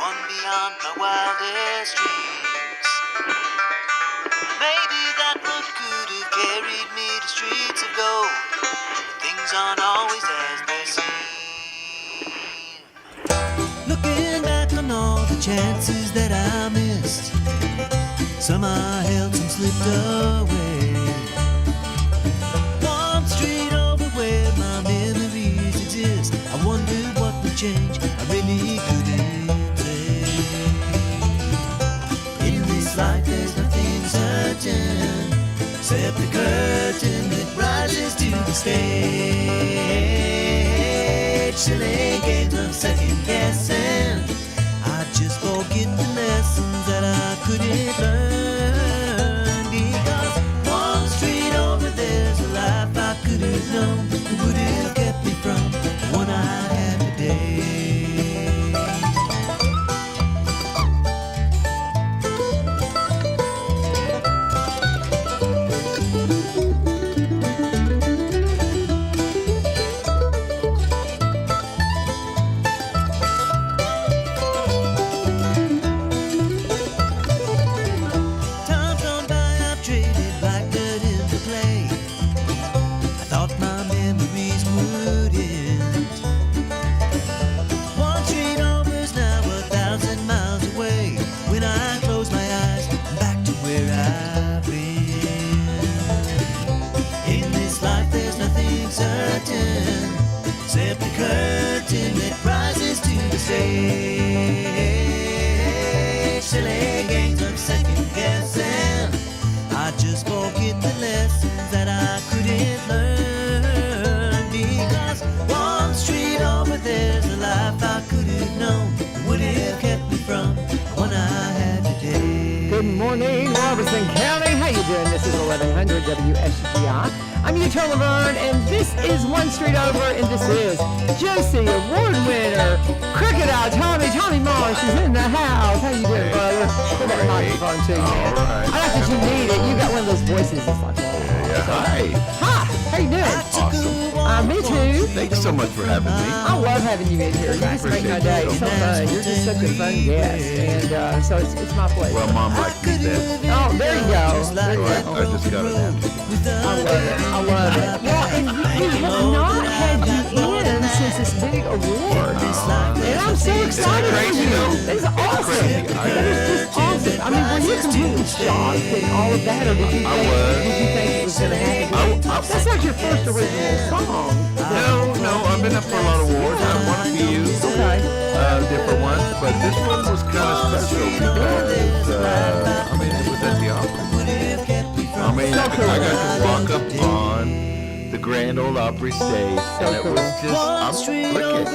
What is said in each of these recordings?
one beyond my wildest dreams. Maybe that road could have carried me to streets of gold, but things aren't always as they seem. Looking back on all the chances that I missed, some I held, some slipped away. One street over where my memories exist, I wondered what would change, I really couldn't say. In this life there's nothing certain, except the curtain that rises to the stage. Silly games of second guessing, I just forget the lessons that I couldn't learn. Because one street over there's a life I could have known that would have kept me from the one I had today. Time's gone by, I've traded like dirt into clay. I thought my memories would end. One street over's now 1,000 miles away. When I close my eyes, I'm back to where I've been. In this life there's nothing certain, except the curtain that rises to the stage. Silly games of second guessing, I just forget the lessons that I couldn't learn. Because one street over there's a life I could have known that would have kept me from the one I had today. Good morning, Robertson County. How you doing? This is 1100 WSGI. I'm Utah Laverne, and this is One Street Over, and this is Josie Award winner, Cricket Eye Tommy Marsh is in the house. How you doing, brother? Put that microphone to you, man. All right. I like that you need it. You got one of those voices. It's like, Yeah, hi. hi, how you doing? Awesome. Me too. Thanks so much for having me. I love having you in here. You just make my day. It's so fun. You're just such a fun guest, and so it's my pleasure. Well, Mom liked me best. Oh, there you go. There you So go. I just got it out. I love it. I love it. Well, and we have not had you in since this big award. And I'm so excited for crazy, you. though? It's awesome. Crazy. That is just awesome. I mean, were you completely shocked and all of that, or did you think it was going to happen? That's not your first original song. No, I've been up for a lot of awards. I won a few different ones, but this one was kind of special because, I mean, it was at the opera. I mean, I got to walk up on the Grand Ole Opry stage, and it was just, I'm looking.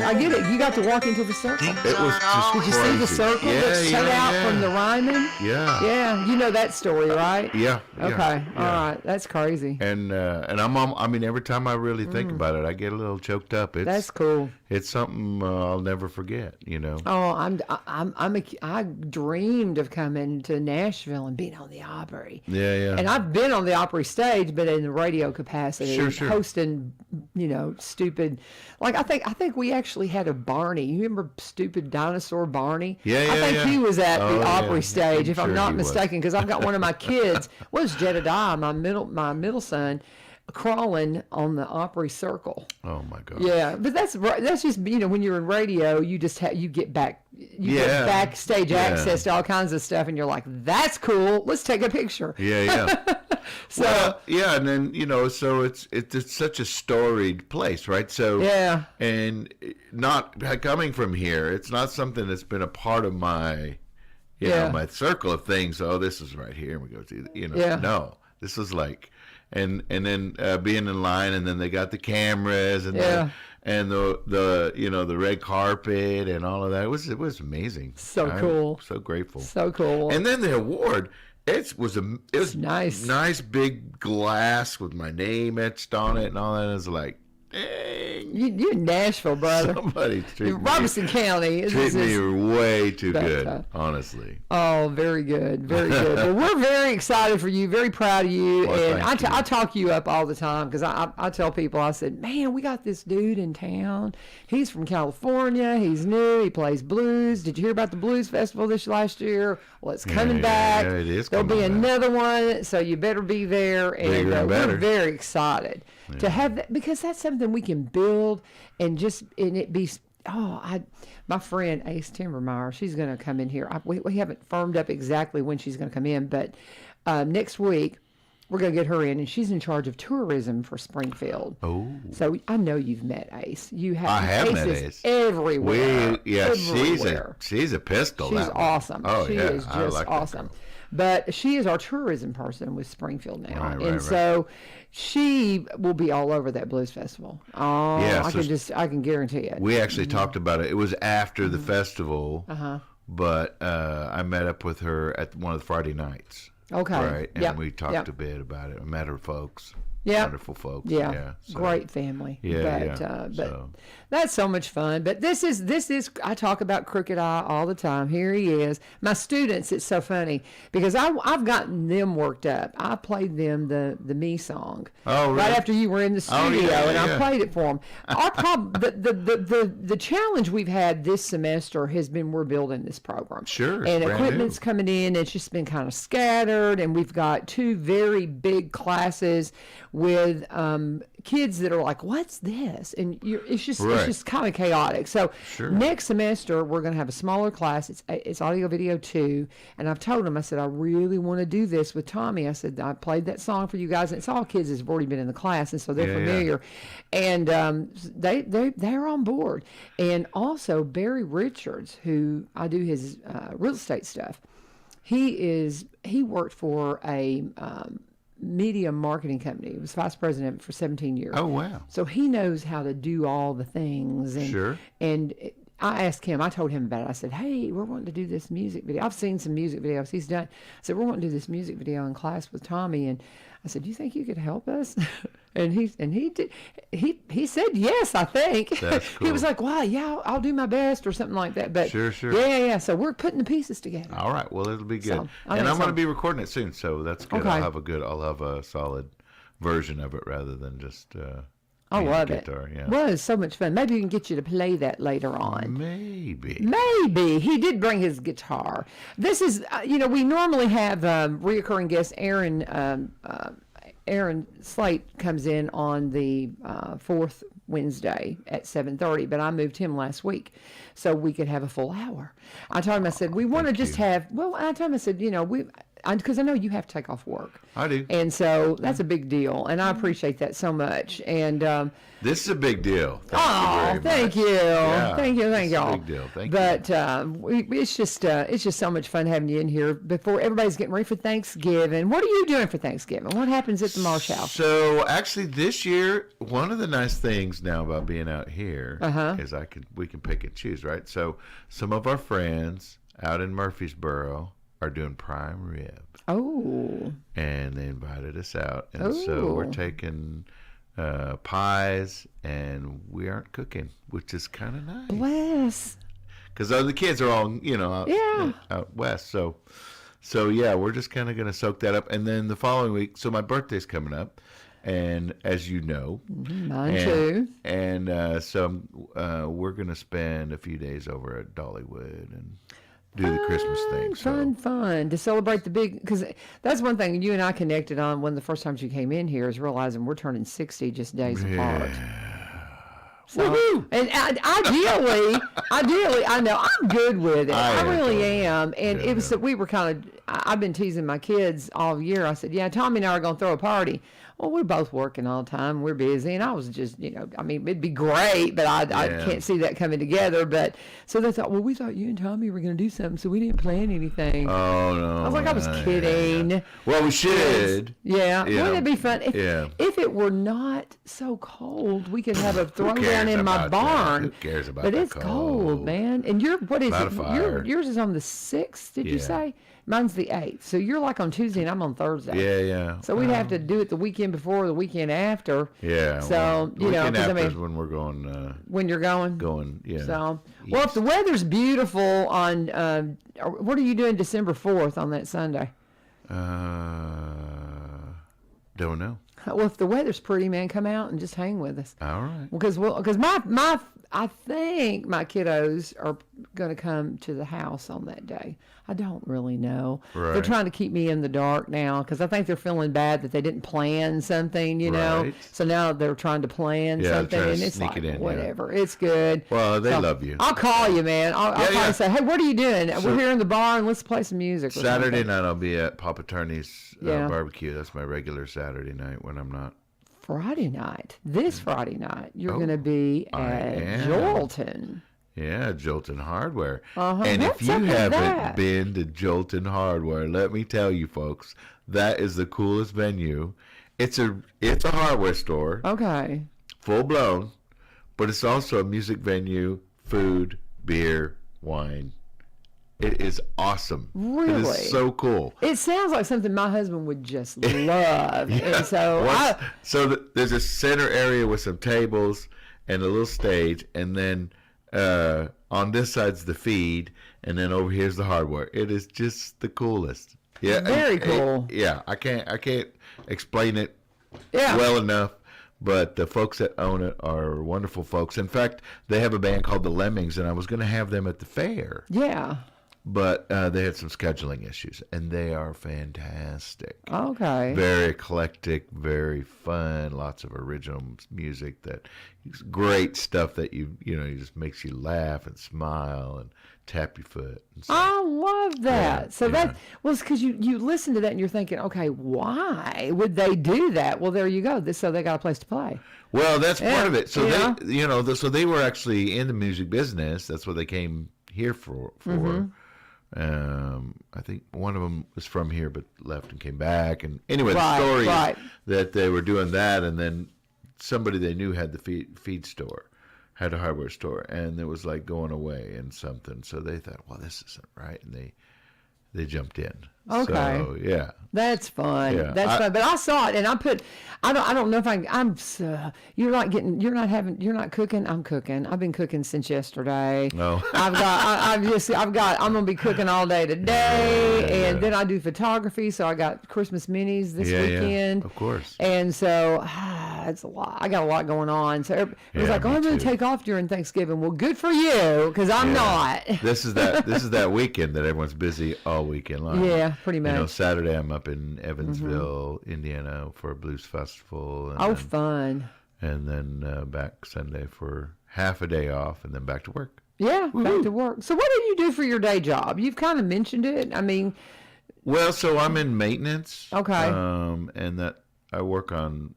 I get it. You got to walk into the circle. It was just Did you see the circle that's cut out from the Ryman? Yeah. Yeah, you know that story, right? Yeah. Okay, all right, that's crazy. And I mean, every time I really think about it, I get a little choked up. That's cool. It's something I'll never forget, you know. Oh, I dreamed of coming to Nashville and being on the Opry. Yeah. And I've been on the Opry stage, but in the radio capacity, Sure. hosting, stupid. Like I think we actually had a Barney. You remember stupid dinosaur Barney? Yeah, I think he was at the Opry yeah. stage, if I'm Sure not he was. mistaken, because I've got one of my kids. Was Jedediah, my middle son, crawling on the Opry circle. Oh my God. Yeah, but that's just when you're in radio, you just you get backstage access to all kinds of stuff, and you're like, that's cool. Let's take a picture. Yeah. So Well, yeah, and then so it's such a storied place, right? So yeah, and not coming from here, it's not something that's been a part of my, my circle of things. Oh, this is right here, and we go to No, this is like, and then being in line, and then they got the cameras and the red carpet and all of that. It was amazing. So cool. So grateful. So cool. And then the award. It was nice. Nice big glass with my name etched on it and all that. It was like, Dang. You in Nashville, brother. Somebody's treating Robertson County. treat me way too But, good, honestly. Oh, very good, very good. Well, we're very excited for you, very proud of you, Well, and thank you. I talk you up all the time because I tell people, I said, man, we got this dude in town. He's from California. He's new. He plays blues. Did you hear about the blues festival this last year? Well, it's coming back. Yeah, it is There'll be coming back. another one, so you better be there. And Bigger and better. we're very excited to have that because that's something we can build and it be. My friend Ace Timbermeyer, she's going to come in here. We haven't firmed up exactly when she's going to come in, but next week we're going to get her in, and she's in charge of tourism for Springfield. Oh. So I know you've met Ace. You have. I have Ace met is Ace. everywhere. She's a pistol. She's that one. awesome. Oh, she yeah, is I just like that awesome. girl. But she is our tourism person with Springfield now, Right, and right. so she will be all over that blues festival. Oh, Yeah, I can guarantee it. We actually talked about it. It was after the festival, but I met up with her at one of the Friday nights. Okay. Right, and Yep. we talked Yep. a bit about it. I met her folks. Yep. Wonderful folks. Yeah, so- great family. Yeah, but so. that's so much fun. But this is I talk about Crooked Eye all the time. Here he is. My students, it's so funny because I've gotten them worked up. I played them the me song. Oh, really? Right after you were in the studio, Oh, yeah, and I yeah. played it for them. Our the challenge we've had this semester has been we're building this program. Sure, it's And brand equipment's new. coming in. It's just been kind of scattered, and we've got two very big classes with kids that are like, "What's this?" And it's Right. just kind of chaotic. So Sure. next semester we're going to have a smaller class. It's audio video 2, and I've told them, I said, I really want to do this with Tommy. I said, I played that song for you guys, and it's all kids that have already been in the class, and so they're Yeah, yeah. familiar, and they're on board. And also Barry Richards, who I do his real estate stuff. He worked for a media marketing company. He was vice president for 17 years. Oh, wow. So he knows how to do all the things. And, Sure. And I asked him, I told him about it. I said, hey, we're wanting to do this music video. I've seen some music videos he's done. I said, we're wanting to do this music video in class with Tommy. And I said, do you think you could help us? and he did. He said yes, I think. That's He was cool. like, wow, yeah, I'll do my best or something like that. But Sure. Yeah. So we're putting the pieces together. All right. Well, it'll be good. So, I and think I'm going so. to be recording it soon, so that's good. Okay. I'll have a solid version of it rather than just. I me and love the it. guitar, yeah. Well, it's so much fun. Maybe we can get you to play that later on. Maybe. Maybe. He did bring his guitar. This is, we normally have reoccurring guest Aaron Slate comes in on the fourth Wednesday at 7:30, but I moved him last week so we could have a full hour. I told him, I said, we want to just have, I told him, I said, because I know you have to take off work. I do. And so that's a big deal, and I appreciate that so much. And This is a big deal. Thank you oh, very thank much. you, Yeah, thank you, it's a y'all. big deal. Thank but it's just so much fun having you in here before everybody's getting ready for Thanksgiving. What are you doing for Thanksgiving? What happens at the Marsh house? So actually, this year, one of the nice things now about being out here is we can pick and choose, right? So some of our friends out in Murfreesboro are doing prime rib, Oh, and they invited us out, and so we're Ooh. taking pies, and we aren't cooking, which is kind of nice bless. because the kids are all Yeah. out west. So yeah, we're just kind of gonna soak that up, and then the following week. So my birthday's coming up, and as you know, Mine too. and so we're gonna spend a few days over at Dollywood and do the Christmas thing. So Fun to celebrate the big, because that's one thing you and I connected on one of the first times you came in here is realizing we're turning 60 just days apart. So, Woohoo! and ideally, I know I'm good with it. I I am really too. am. And Yeah, it was yeah. that we were kind of. I've been teasing my kids all year. I said, "Yeah, Tommy and I are going to throw a party." Well, we're both working all the time. We're busy, and I was just, it'd be great, but I Yeah. can't see that coming together. But so they thought, well, we thought you and Tommy were going to do something, so we didn't plan anything. oh no, I was like, I was kidding. Well, we should. Yeah, Yeah. wouldn't it be fun? Yeah. If it were not so cold, we could have a throwdown cares in my about that? barn. Who cares about But that it's cold, cold? man. And what is Light it? a fire. Yours is on the 6th, did you Yeah. say? Mine's the 8th. So you're like on Tuesday and I'm on Thursday. Yeah. So we'd have to do it the weekend before, the weekend after. Yeah. So, you know, weekend 'cause, after I is mean, when we're going. when you're going. Yeah. So, well, if the weather's beautiful on, what are you doing December 4th on that Sunday? Don't know. Well, if the weather's pretty, man, come out and just hang with us. All right. Because I think my kiddos are going to come to the house on that day. I don't really know. They're Right. trying to keep me in the dark now because I think they're feeling bad that they didn't plan something, you know. Right. So now they're trying to plan Yeah, something, trying to and it's sneak like it in, yeah. whatever. It's good. Well, they So, love you. I'll call you, man. I'll Yeah, probably yeah. say, hey, what are you doing? So- We're here in the bar and let's play some music. Or Saturday something. night I'll be at Papa Turney's Yeah. barbecue. That's my regular Saturday night when I'm not. Friday night. This Friday night, you're Oh, going to be I at am. Jolton. Yeah, Jolton Hardware. Uh-huh. And if What's you up with haven't that? been to Jolton Hardware, let me tell you, folks, that is the coolest venue. It's a hardware store, Okay. full blown, but it's also a music venue, food, beer, wine. It is awesome. It Really? is so cool. It sounds like something my husband would just love. And so There's a center area with some tables and a little stage, and then on this side's the feed, and then over here's the hardware. It is just the coolest. Yeah, Very cool. I can't explain it yeah. well enough. But the folks that own it are wonderful folks. In fact, they have a band called the Lemmings, and I was going to have them at the fair. Yeah. But they had some scheduling issues, and they are fantastic. Okay. Very eclectic, very fun, lots of original music that great stuff that you just makes you laugh and smile and tap your foot. And stuff. I love that. Yeah, So yeah. that was because you listen to that and you're thinking, okay, why would they do that? Well, there you go. So they got a place to play. Well, that's part of it. So Yeah. so they were actually in the music business. That's what they came here for. Mm-hmm. I think one of them was from here but left and came back. And anyway, Right, the story right. is that they were doing that, and then somebody they knew had the feed store, had a hardware store, and it was like going away and something. So they thought, well, this isn't right, and they jumped in. Okay. So, yeah. That's fun. Yeah, That's fun. But I saw it and I don't know if you're not cooking. I'm cooking. I've been cooking since yesterday. No. I'm going to be cooking all day today. And then I do photography. So I got Christmas minis this weekend. Yeah, of course. And so it's a lot. I got a lot going on. So it was Yeah, like, oh, me I'm going too. to take off during Thanksgiving. Well, good for you. Cause I'm not. This is that weekend that everyone's busy all weekend long. Yeah, pretty much. Saturday I'm up in Evansville, Indiana for a blues festival. And Oh, then, fun. And then back Sunday for half a day off, and then back to work. Yeah, back to work. So what do you do for your day job? You've kind of mentioned it. I mean, Well, so I'm in maintenance. Okay. And that I work on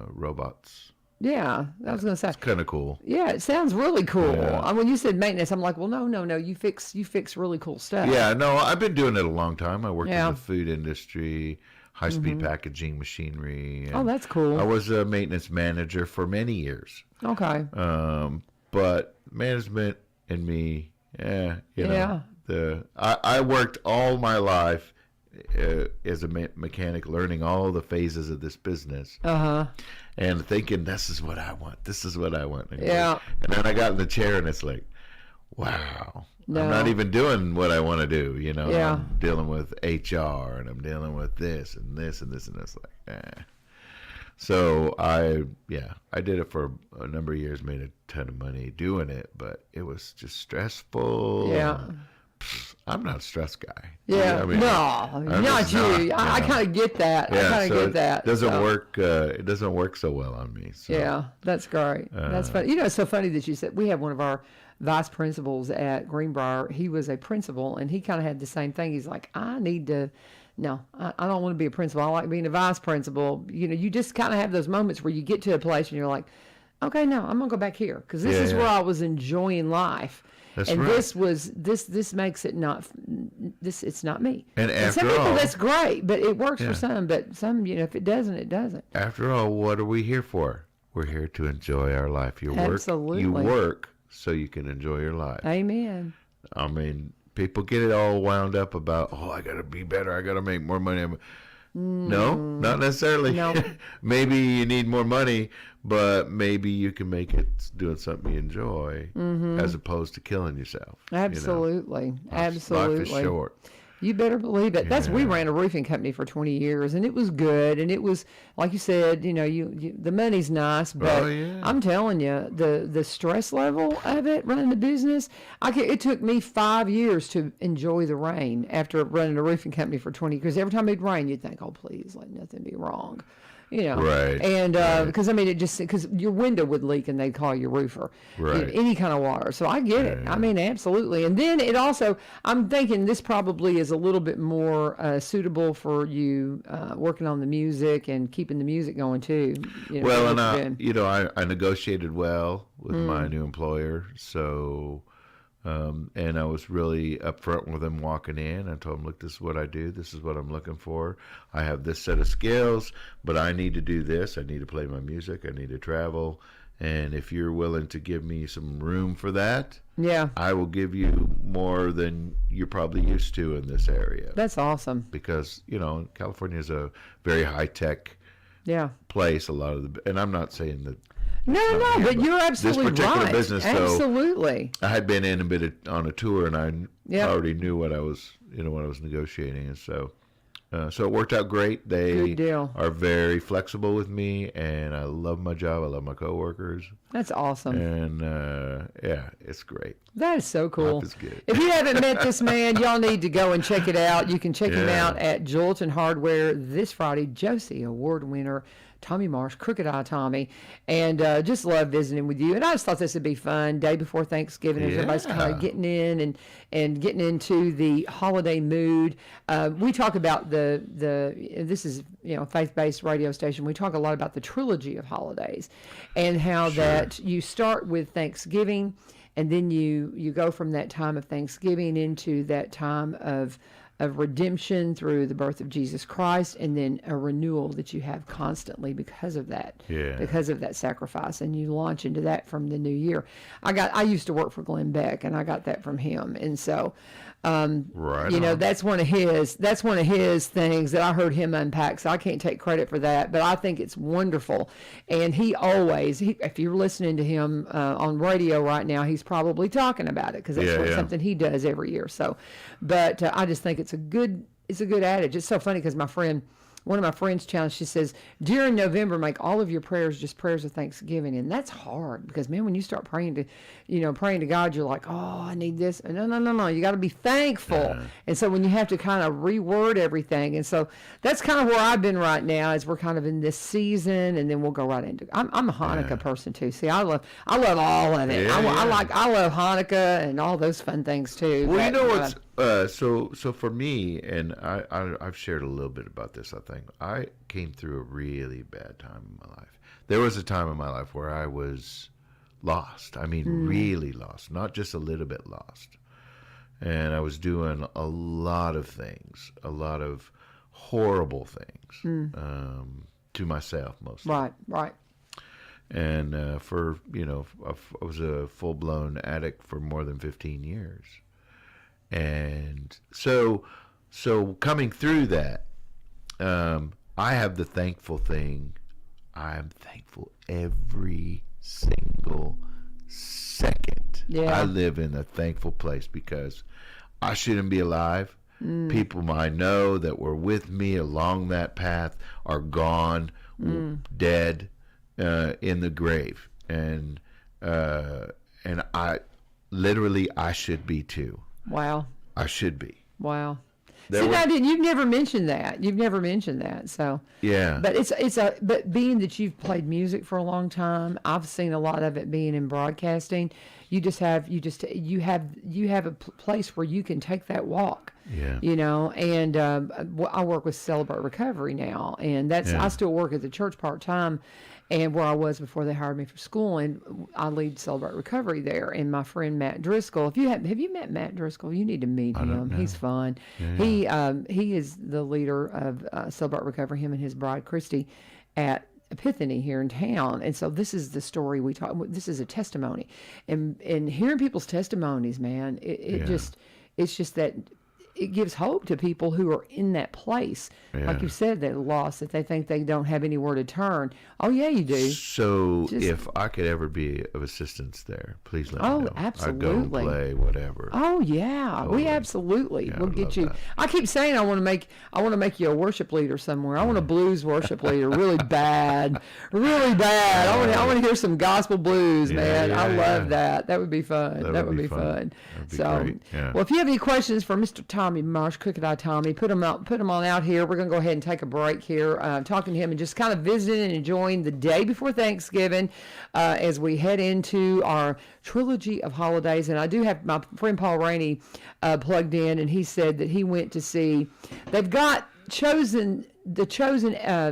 robots. yeah, I was going to say. It's kind of cool. Yeah, it sounds really cool. Yeah. When you said maintenance, I'm like, well, no, you fix really cool stuff. Yeah, no, I've been doing it a long time. I worked Yeah. in the food industry, high-speed packaging machinery. Oh, and that's cool. I was a maintenance manager for many years. Okay. But management and me, you Yeah. know, I worked all my life as a mechanic, learning all the phases of this business, and thinking this is what I want. This is what I want. Yeah. And then I got in the chair, and it's like, wow. No. I'm not even doing what I want to do. You know, Yeah. I'm dealing with HR, and I'm dealing with this and this and this and this. Like, So I did it for a number of years, made a ton of money doing it, but it was just stressful. Yeah. I'm not a stress guy. Yeah. I mean, no, I'm not just you. not, I know. kind of get that. I Yeah, kind of so get that. It doesn't so. work. It doesn't work so well on me. So. Yeah, that's great. That's funny. You know, it's so funny that you said we had one of our vice principals at Greenbrier. He was a principal, and he kind of had the same thing. He's like, I don't want to be a principal. I like being a vice principal. You know, you just kind of have those moments where you get to a place and you're like, okay, no, I'm gonna go back here because this is where I was enjoying life. That's and right. this makes it not this. It's not me. And after some people all- that's great, but it works Yeah. for some. But some, you know, if it doesn't, it doesn't. After all, what are we here for? We're here to enjoy our life. You Absolutely. work so you can enjoy your life. Amen. I mean, People get it all wound up about, oh, I got to be better. I got to make more money. No, not necessarily. No. Maybe you need more money, but maybe you can make it doing something you enjoy as opposed to killing yourself. Absolutely. You know? Absolutely. Life is short. You better believe it. We ran a roofing company for 20 years, and it was good. And it was, like you said, the money's nice, but I'm telling you, the stress level of it, running the business, it took me 5 years to enjoy the rain after running a roofing company for 20 years. Because every time it'd rain, you'd think, oh, please, let nothing be wrong. Right. And because because your window would leak and they'd call you roofer, right. Any kind of water. So I get it. I mean, absolutely. And then it also, I'm thinking this probably is a little bit more suitable for you working on the music and keeping the music going too. Well, and I negotiated well with my new employer, so. And I was really upfront with them walking in. I told them, look, this is what I do. This is what I'm looking for. I have this set of skills, but I need to do this. I need to play my music. I need to travel. And if you're willing to give me some room for that, I will give you more than you're probably used to in this area. That's awesome. Because, California is a very high-tech place. And I'm not saying that. No, but you're absolutely this particular right. Business, absolutely. I had been in a bit on a tour, and I already knew what I was, what I was negotiating, and so it worked out great. They are very flexible with me, and I love my job. I love my coworkers. That's awesome. And it's great. That is so cool. Life is good. If you haven't met this man, y'all need to go and check it out. You can check him out at Jolton Hardware this Friday. Josie Award winner Tommy Marsh, Crooked Eye Tommy, and just love visiting with you. And I just thought this would be fun. Day before Thanksgiving, as everybody's kind of getting in and getting into the holiday mood. We talk about this is a faith-based radio station. We talk a lot about the trilogy of holidays, and how that you start with Thanksgiving, and then you go from that time of Thanksgiving into that time of redemption through the birth of Jesus Christ, and then a renewal that you have constantly because of that, because of that sacrifice, and you launch into that from the new year. I used to work for Glenn Beck, and I got that from him, and so that's one of his things that I heard him unpack. So I can't take credit for that, but I think it's wonderful. And he always, if you're listening to him on radio right now, he's probably talking about it because that's something he does every year. So, but I just think it's a good adage. It's so funny because one of my friends challenged, she says, during November, make all of your prayers just prayers of thanksgiving. And that's hard because, man, when you start praying to God, you're like, oh, I need this. No. You got to be thankful. Yeah. And so when you have to kind of reword everything. And so that's kind of where I've been right now, is we're kind of in this season, and then we'll go right into, I'm a Hanukkah person too. See, I love all of it. I love Hanukkah and all those fun things too. Well, you know what's, so for me, and I've shared a little bit about this, I think. I came through a really bad time in my life. There was a time in my life where I was lost. I mean, really lost, not just a little bit lost. And I was doing a lot of things, a lot of horrible things, to myself mostly. Right. And I was a full-blown addict for more than 15 years. And so coming through that, I have the thankful thing. I am thankful every single second. I live in a thankful place because I shouldn't be alive. People I know that were with me along that path are gone, dead, in the grave. And I should be too. Wow. I should be. Wow. You've never mentioned that. So yeah. But but being that you've played music for a long time, I've seen a lot of it being in broadcasting. You have a place where you can take that walk. Yeah. And I work with Celebrate Recovery now, and I still work at the church part time. And where I was before they hired me for school, and I lead Celebrate Recovery there. And my friend Matt Driscoll, have you met Matt Driscoll? You need to meet him. He's fun. Yeah. He is the leader of Celebrate Recovery. Him and his bride Christy at Epiphany here in town. And so this is the story this is a testimony, and hearing people's testimonies, man, it It's just that it gives hope to people who are in that place. Like you said, that lost, that they think they don't have anywhere to turn. Oh, yeah, you do. So if I could ever be of assistance there, please let me know. Absolutely. I'd go and play whatever. Oh, yeah. Totally. We absolutely Yeah, will I'd get love you. that. I keep saying I want to make you a worship leader somewhere. I want a blues worship leader really bad. Really bad. I want to hear some gospel blues, man. I love that. That would be fun. That would be fun. That'd be So, great. Yeah. well, if you have any questions for Mr. Tommy Marsh, Crooked Eye Tommy, put them on out here. We're going to go ahead and take a break here, talking to him and just kind of visiting and enjoying the day before Thanksgiving as we head into our trilogy of holidays. And I do have my friend Paul Rainey plugged in, and he said that he went to see, they've got Chosen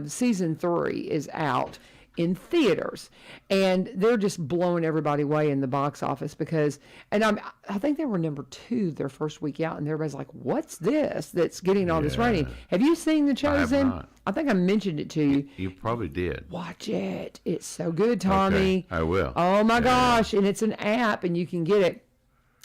season 3 is out in theaters, and they're just blowing everybody away in the box office because, and I think they were number 2 their first week out, and everybody's like, what's this that's getting all this rating? Have you seen The Chosen? not. I think I mentioned it to you. You probably did. Watch it. It's so good, Tommy. Okay, I will. Oh my gosh. And it's an app, and you can get it,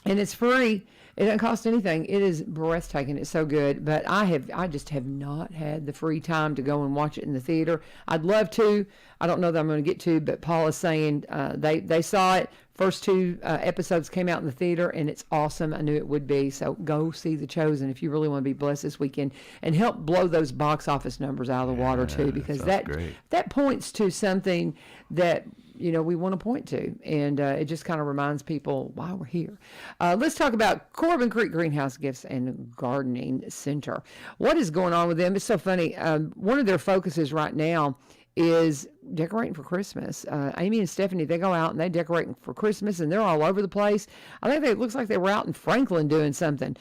and it's free. It doesn't cost anything. It is breathtaking. It's so good. But I just have not had the free time to go and watch it in the theater. I'd love to. I don't know that I'm going to get to, but Paul is saying they saw it. First 2 episodes came out in the theater, and it's awesome. I knew it would be. So go see The Chosen if you really want to be blessed this weekend, and help blow those box office numbers out of the water too, because that points to something that we want to point to, and it just kind of reminds people why we're here. Let's talk about Corbin Creek Greenhouse Gifts and Gardening Center. What is going on with them? It's so funny. One of their focuses right now is decorating for Christmas. Amy and Stephanie, they go out and they decorate for Christmas, and they're all over the place. I think it looks like they were out in Franklin doing something.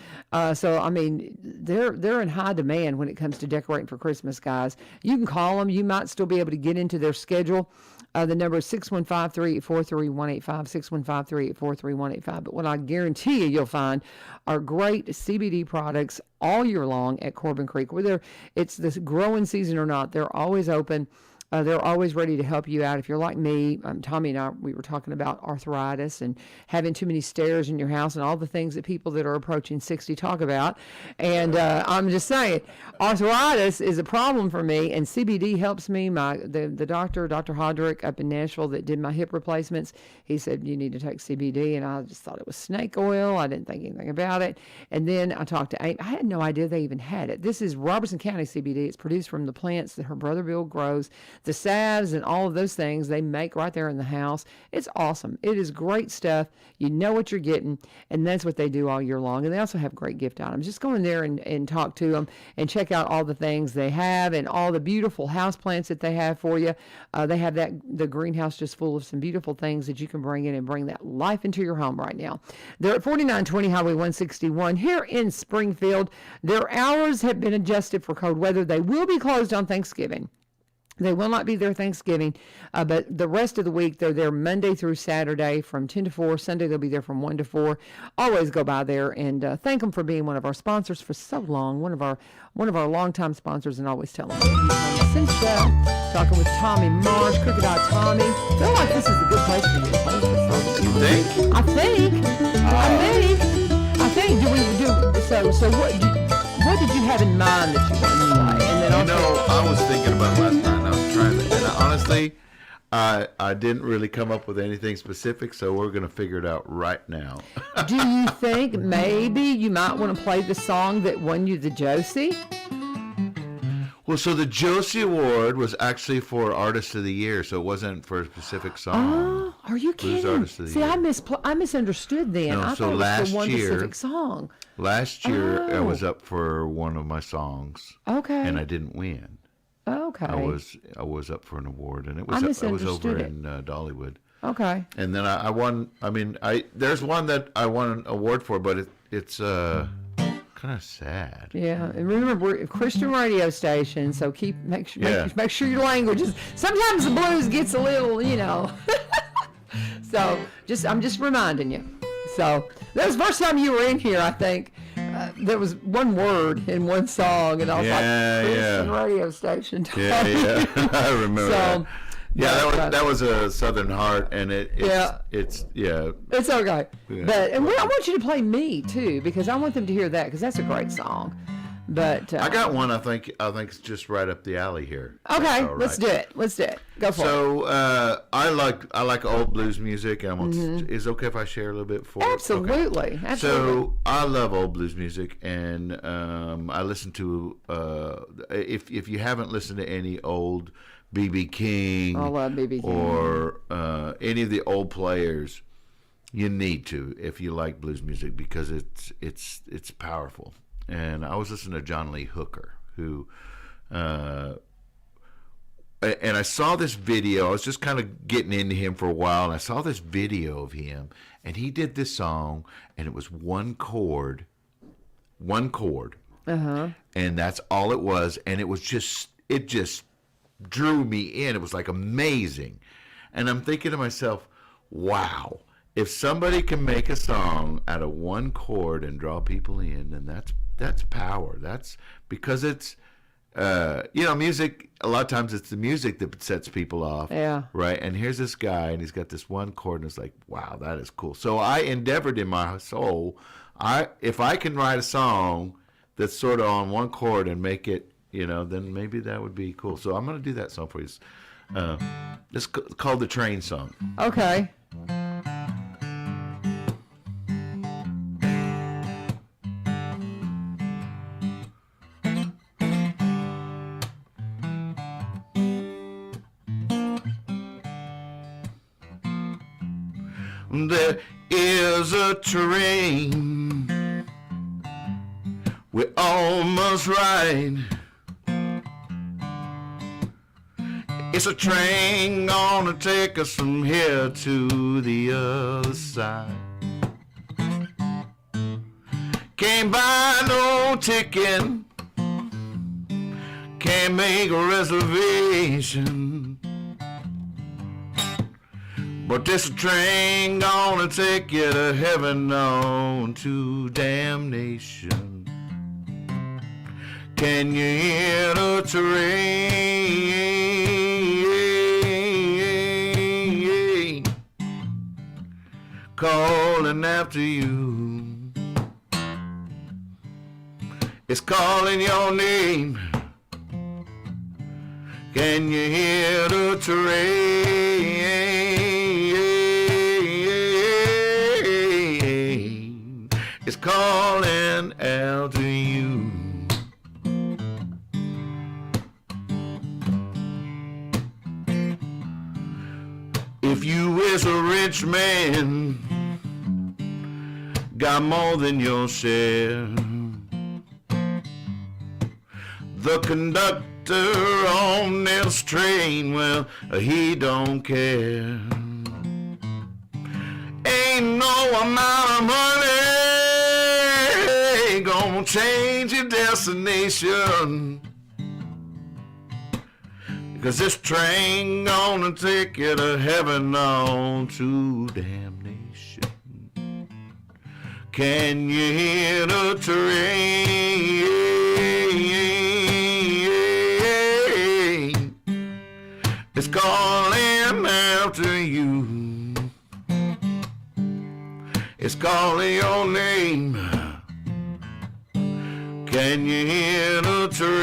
So I mean, they're in high demand when it comes to decorating for Christmas, guys. You can call them. You might still be able to get into their schedule. The number is 615-384-3185, 615-384-3185. But what I guarantee you'll find are great CBD products all year long at Corbin Creek. Whether it's the growing season or not, they're always open. They're always ready to help you out. If you're like me, Tommy and I, we were talking about arthritis and having too many stairs in your house and all the things that people that are approaching 60 talk about. And I'm just saying, arthritis is a problem for me, and CBD helps me. The doctor, Dr. Hodrick up in Nashville, that did my hip replacements, he said, you need to take CBD, and I just thought it was snake oil. I didn't think anything about it. And then I talked to Amy. I had no idea they even had it. This is Robertson County CBD. It's produced from the plants that her brother Bill grows. The salves and all of those things they make right there in the house. It's awesome. It is great stuff. You know what you're getting, and that's what they do all year long. And they also have great gift items. Just go in there and talk to them and check out all the things they have and all the beautiful house plants that they have for you. They have the greenhouse just full of some beautiful things that you can bring in and bring that life into your home right now. They're at 4920 Highway 161 here in Springfield. Their hours have been adjusted for cold weather. They will be closed on Thanksgiving. They will not be there Thanksgiving, but the rest of the week, they're there Monday through Saturday from 10 to 4. Sunday, they'll be there from 1 to 4. Always go by there and thank them for being one of our sponsors for so long, one of our longtime sponsors, and always tell them. Since talking with Tommy Marsh, Crooked Eye Tommy. I feel like this is a good place for you to play this song. You think? I think. So what did you have in mind that you wanted to play? And then I was thinking about last night, and I was trying to, and honestly, I didn't really come up with anything specific, so we're going to figure it out right now. Do you think maybe you might want to play the song that won you the Josie? Well, so the Josie Award was actually for Artist of the Year, so it wasn't for a specific song. Oh, are you kidding? Artist of the See, Year. I misunderstood then. No, I so thought it was last for one year- specific song. Last year, I Oh. was up for one of my songs, Okay. and I didn't win. Okay. I was up for an award, and it I was over misunderstood it. in Dollywood. Okay. And then I won. I mean, there's one that I won an award for, but it's kind of sad. Yeah, and remember we're a Christian radio station, so make sure your language is. Sometimes the blues gets a little, So I'm just reminding you. So that was the first time you were in here, I think. There was one word in one song, and I was like, Christian radio station. Yeah, I remember that. Yeah, that was a Southern Heart, and it's It's okay. Yeah. But I want you to play Me too, because I want them to hear that, because that's a great song. But I got one. I think it's just right up the alley here. Okay, All right. let's do it. Go for it. So I like old blues music. Is it okay if I share a little bit for? Absolutely. Okay. Absolutely. So I love old blues music, and I listen to if you haven't listened to any old B.B. King, I love B.B. King. or any of the old players, you need to if you like blues music, because it's powerful. And I was listening to John Lee Hooker, who, and I saw this video. I was just kind of getting into him for a while, and I saw this video of him, and he did this song, and it was one chord, and that's all it was, and it just drew me in. It was like amazing, and I'm thinking to myself, wow. If somebody can make a song out of one chord and draw people in, then that's power. That's because it's music. A lot of times it's the music that sets people off. Yeah. Right. And here's this guy, and he's got this one chord, and it's like, wow, that is cool. So I endeavored in my soul, if I can write a song that's sort of on one chord and make it, then maybe that would be cool. So I'm gonna do that song for you. It's called the Train Song. Okay. There is a train we almost ride. It's a train gonna take us from here to the other side. Can't buy no ticket, can't make a reservation. But this train gonna take you to heaven on to damnation. Can you hear the train calling after you? It's calling your name. Can you hear the train? It's calling out to you. If you is a rich man, got more than your share, the conductor on this train, well, he don't care. Ain't no amount of money gonna change your destination, because this train gonna take you to heaven on to damnation. Can you hear the train? It's calling after you. It's calling your name. Can you hear the train?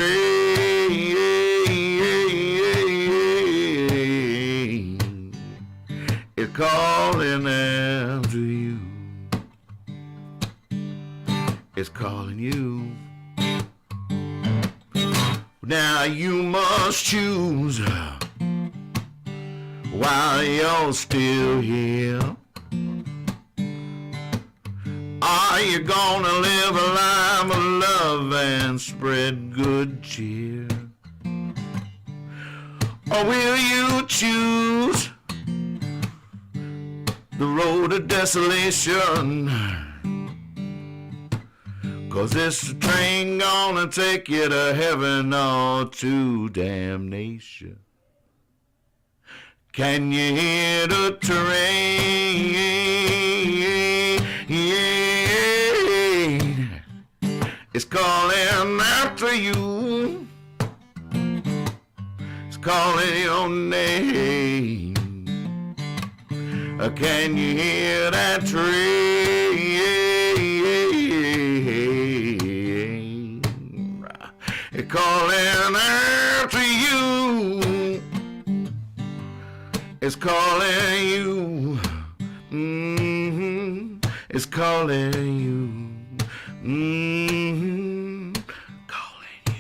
It's calling after you. It's calling you. Now you must choose while you're still here. Are you gonna live a life of love and spread good cheer? Or will you choose the road of desolation? 'Cause this train gonna take you to heaven or to damnation. Can you hear the train? It's calling after you. It's calling your name. Can you hear that train calling out to you? It's calling you. It's calling you. Calling you.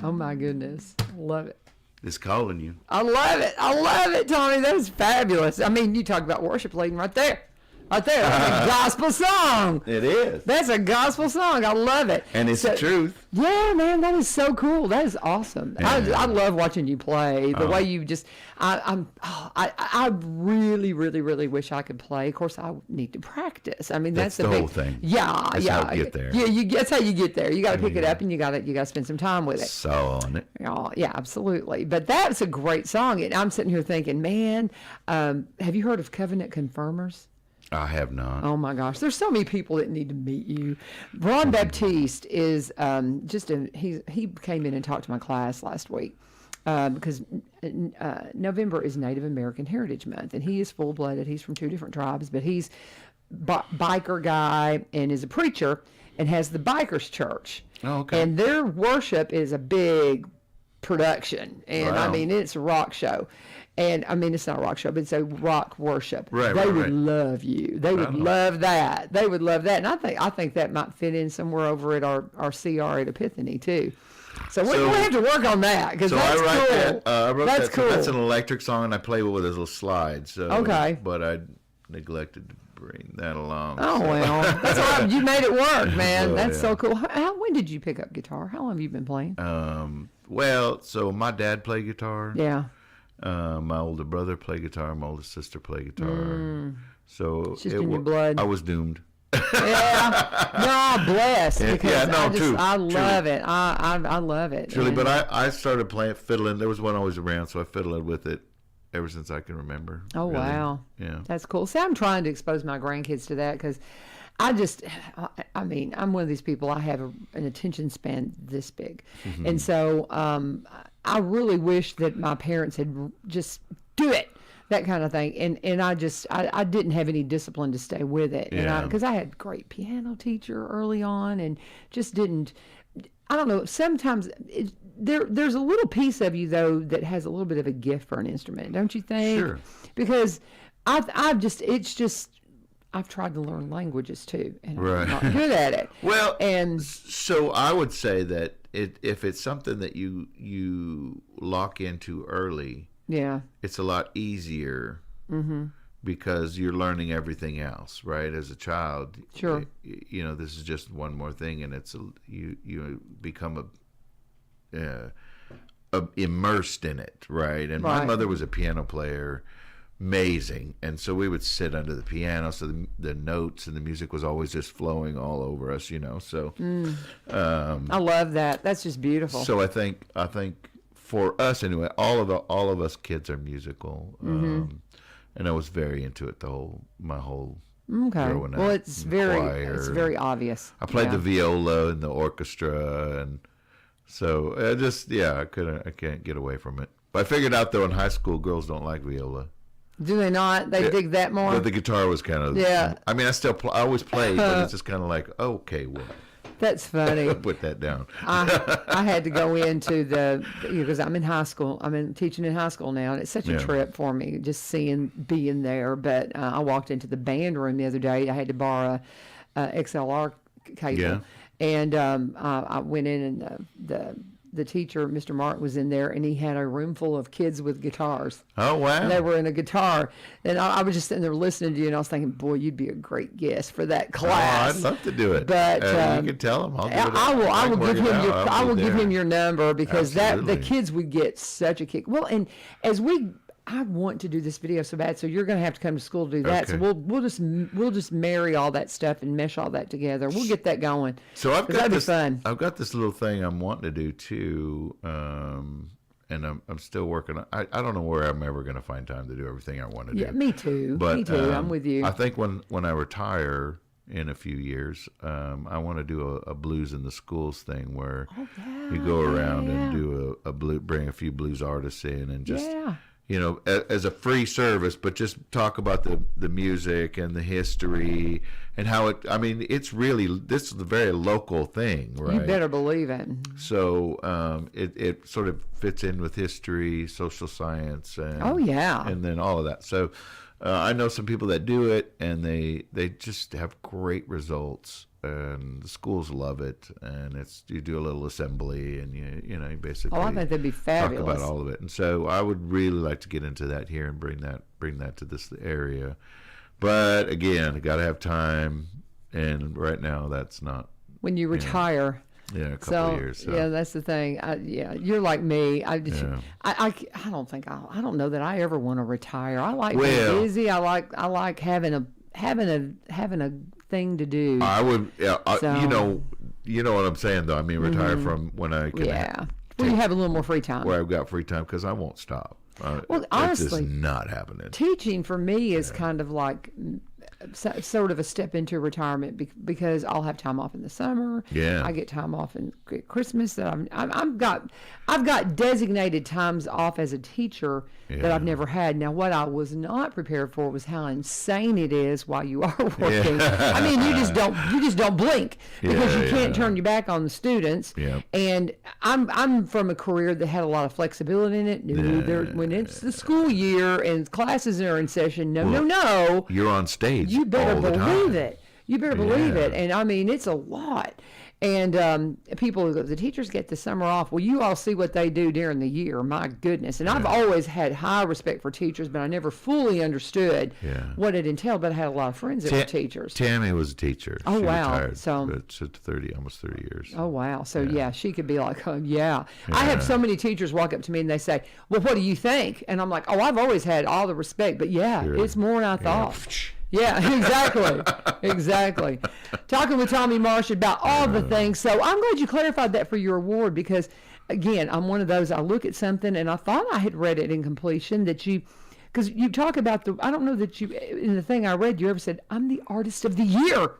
Oh my goodness. Love it. It's calling you. I love it. I love it, Tony. That is fabulous. I mean, you talk about worship leading right there. Right there. That's a gospel song. It is. That's a gospel song. I love it. And it's the truth. Yeah, man, that is so cool. That is awesome. Yeah. I love watching you play. The way you just, I really, really, really wish I could play. Of course, I need to practice. I mean, that's the whole thing. Yeah, That's yeah. how you get there. Yeah, that's how you get there. You got to pick it up, and you got to spend some time with it. So on it. Oh, yeah, absolutely. But that's a great song. And I'm sitting here thinking, man, have you heard of Covenant Confirmers? I have not. Oh my gosh, there's so many people that need to meet you. Ron Baptiste is he came in and talked to my class last week because November is Native American Heritage Month, and he is full-blooded. He's from 2 different tribes, but he's biker guy and is a preacher and has the Bikers Church. Oh, okay. And their worship is a big production, and I Wow. mean it's a rock show. And I mean, it's not a rock show, but it's a rock worship. Right, they right, would right. love you. They would love that. They would love that. And I think that might fit in somewhere over at our CR at Epiphany too. So we have to work on that because So that's I write cool. that. I wrote That's that. cool. So that's an electric song, and I play with a little slide. So Okay. But I neglected to bring that along. Oh so. well, that's all right. You made it work, man. Oh, That's yeah. so cool. When did you pick up guitar? How long have you been playing? Well, so my dad played guitar. Yeah. My older brother played guitar. My older sister played guitar. So It's just in your blood. I was doomed. Yeah. No, bless. Because Yeah, no, true, I true. love it. I love it. Truly, And- but I started playing fiddling. There was one always around, so I fiddled with it ever since I can remember. Oh, really. wow. Yeah. That's cool. See, I'm trying to expose my grandkids to that because I mean, I'm one of these people, I have an attention span this big. Mm-hmm. And so I really wish that my parents had just do it, that kind of thing. And I didn't have any discipline to stay with it. Yeah. Because I had a great piano teacher early on and just didn't, I don't know, sometimes there's a little piece of you, though, that has a little bit of a gift for an instrument, don't you think? Sure. Because I've tried to learn languages too, and Right. I'm not good at it. Well, And so I would say that if it's something that you lock into early, yeah, it's a lot easier because you're learning everything else, right? As a child, Sure. you know, this is just one more thing, and you become immersed in it, right? And my Right. mother was a piano player, amazing, and so we would sit under the piano, so the notes and the music was always just flowing all over us, you know. So, I love that. That's just beautiful. so I think for us anyway, all of us kids are musical, and I was very into it my whole Okay. growing Well, up. it's very Choir. obvious. I played Yeah. the viola in the orchestra, and so I can't get away from it. But I figured out though in high school, girls don't like viola. Do they not? They dig that more. But the guitar was kind of Yeah. I mean, I always played, but it's just kind of like, okay, well, That's funny. put that down. I had to go into because I'm in high school. I'm teaching in high school now, and it's such a Yeah. trip for me just being there. But I walked into the band room the other day. I had to borrow a XLR cable, Yeah. and I went in, and the teacher, Mr. Mark, was in there, and he had a room full of kids with guitars. Oh wow! And they were in a guitar, and I was just sitting there listening to you, and I was thinking, boy, you'd be a great guest for that class. I'd love to do it. But you can tell him. I'll do it. I will can give work him it your out. I I'll will be give there. him your number because the Absolutely. kids would get such a kick. Well, and I want to do this video so bad, so you're going to have to come to school to do that. Okay. So we'll just marry all that stuff and mesh all that together. We'll get that going. So I've 'Cause got that'd be this. fun. I've got this little thing I'm wanting to do too, and I'm still working on. I don't know where I'm ever going to find time to do everything I want to Yeah, do. me too. But me too. I'm with you. I think when I retire in a few years. I want to do a blues in the schools thing where yeah, you go around and do bring a few blues artists in and just as a free service, but just talk about the music and the history and how it. I mean, this is a very local thing, right? You better believe it. So it sort of fits in with history, social science, and and then all of that. So I know some people that do it, and they just have great results. And the schools love it, and you do a little assembly, and you basically. I think that'd be fabulous. Talk about all of it, and so I would really like to get into that here and bring that to this area, but again, I got to have time, and right now that's not. When you retire. A couple of years. So. Yeah, that's the thing. You're like me. I don't know that I ever want to retire. I like being busy. I like having a thing to do. I would, you know what I'm saying though. I mean, retire from when I can. Yeah, well, you have a little more free time. Where I've got free time because I won't stop. Well, honestly, it's just not happening. Teaching for me is kind of like sort of a step into retirement because I'll have time off in the summer. Yeah, I get time off in Christmas. That I've got designated times off as a teacher that I've never had. Now, what I was not prepared for was how insane it is while you are working. I mean, you just don't blink because you can't turn your back on the students. Yeah. And I'm from a career that had a lot of flexibility in it. When it's the school year and classes are in session, no. You're on stage. You better all the believe time. it. You better believe it. And I mean, it's a lot. And the teachers get the summer off. Well, you all see what they do during the year. My goodness. And I've always had high respect for teachers, but I never fully understood what it entailed. But I had a lot of friends that were teachers. Tammy was a teacher. Oh, she wow. Retired, So almost 30 years. Oh, wow. So, she could be like, I have so many teachers walk up to me and they say, well, what do you think? And I'm like, I've always had all the respect. But, it's more than I thought. Yeah, exactly. Talking with Tommy Marsh about all the things. So I'm glad you clarified that for your award because, again, I'm one of those, I look at something and I thought I had read it in completion because you talk about I don't know that in the thing I read, you ever said, I'm the artist of the year.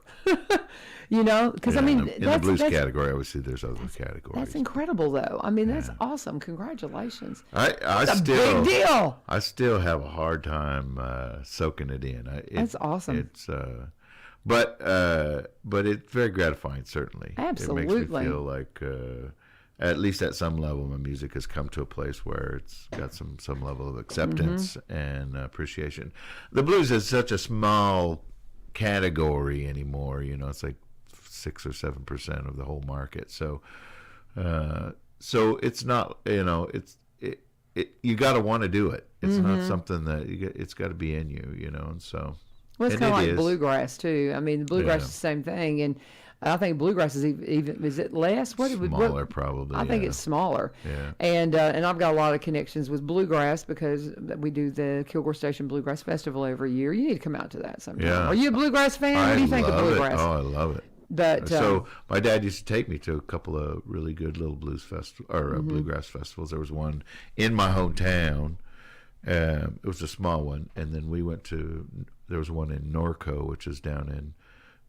Because I mean, in the blues category, obviously there's other categories. That's incredible, though. I mean, that's awesome. Congratulations. That's a big deal. I still have a hard time soaking it in. That's awesome. It's, but it's very gratifying. Certainly, absolutely. It makes me feel like, at least at some level, my music has come to a place where it's got some level of acceptance and appreciation. The blues is such a small category anymore. It's like 6 or 7% of the whole market. So it's not, you got to want to do it. It's not something that it's got to be in you, and so. Well, it's kind of like bluegrass too. I mean, the bluegrass is the same thing, and I think bluegrass is even is it less? Smaller, probably. I think it's smaller. Yeah. And I've got a lot of connections with bluegrass because we do the Kilgore Station Bluegrass Festival every year. You need to come out to that sometime. Yeah. Are you a bluegrass fan? What do you think of bluegrass? Oh, I love it. But so my dad used to take me to a couple of really good little blues festival or bluegrass festivals. There was one in my hometown. It was a small one, and then we went to. There was one in Norco, which is down in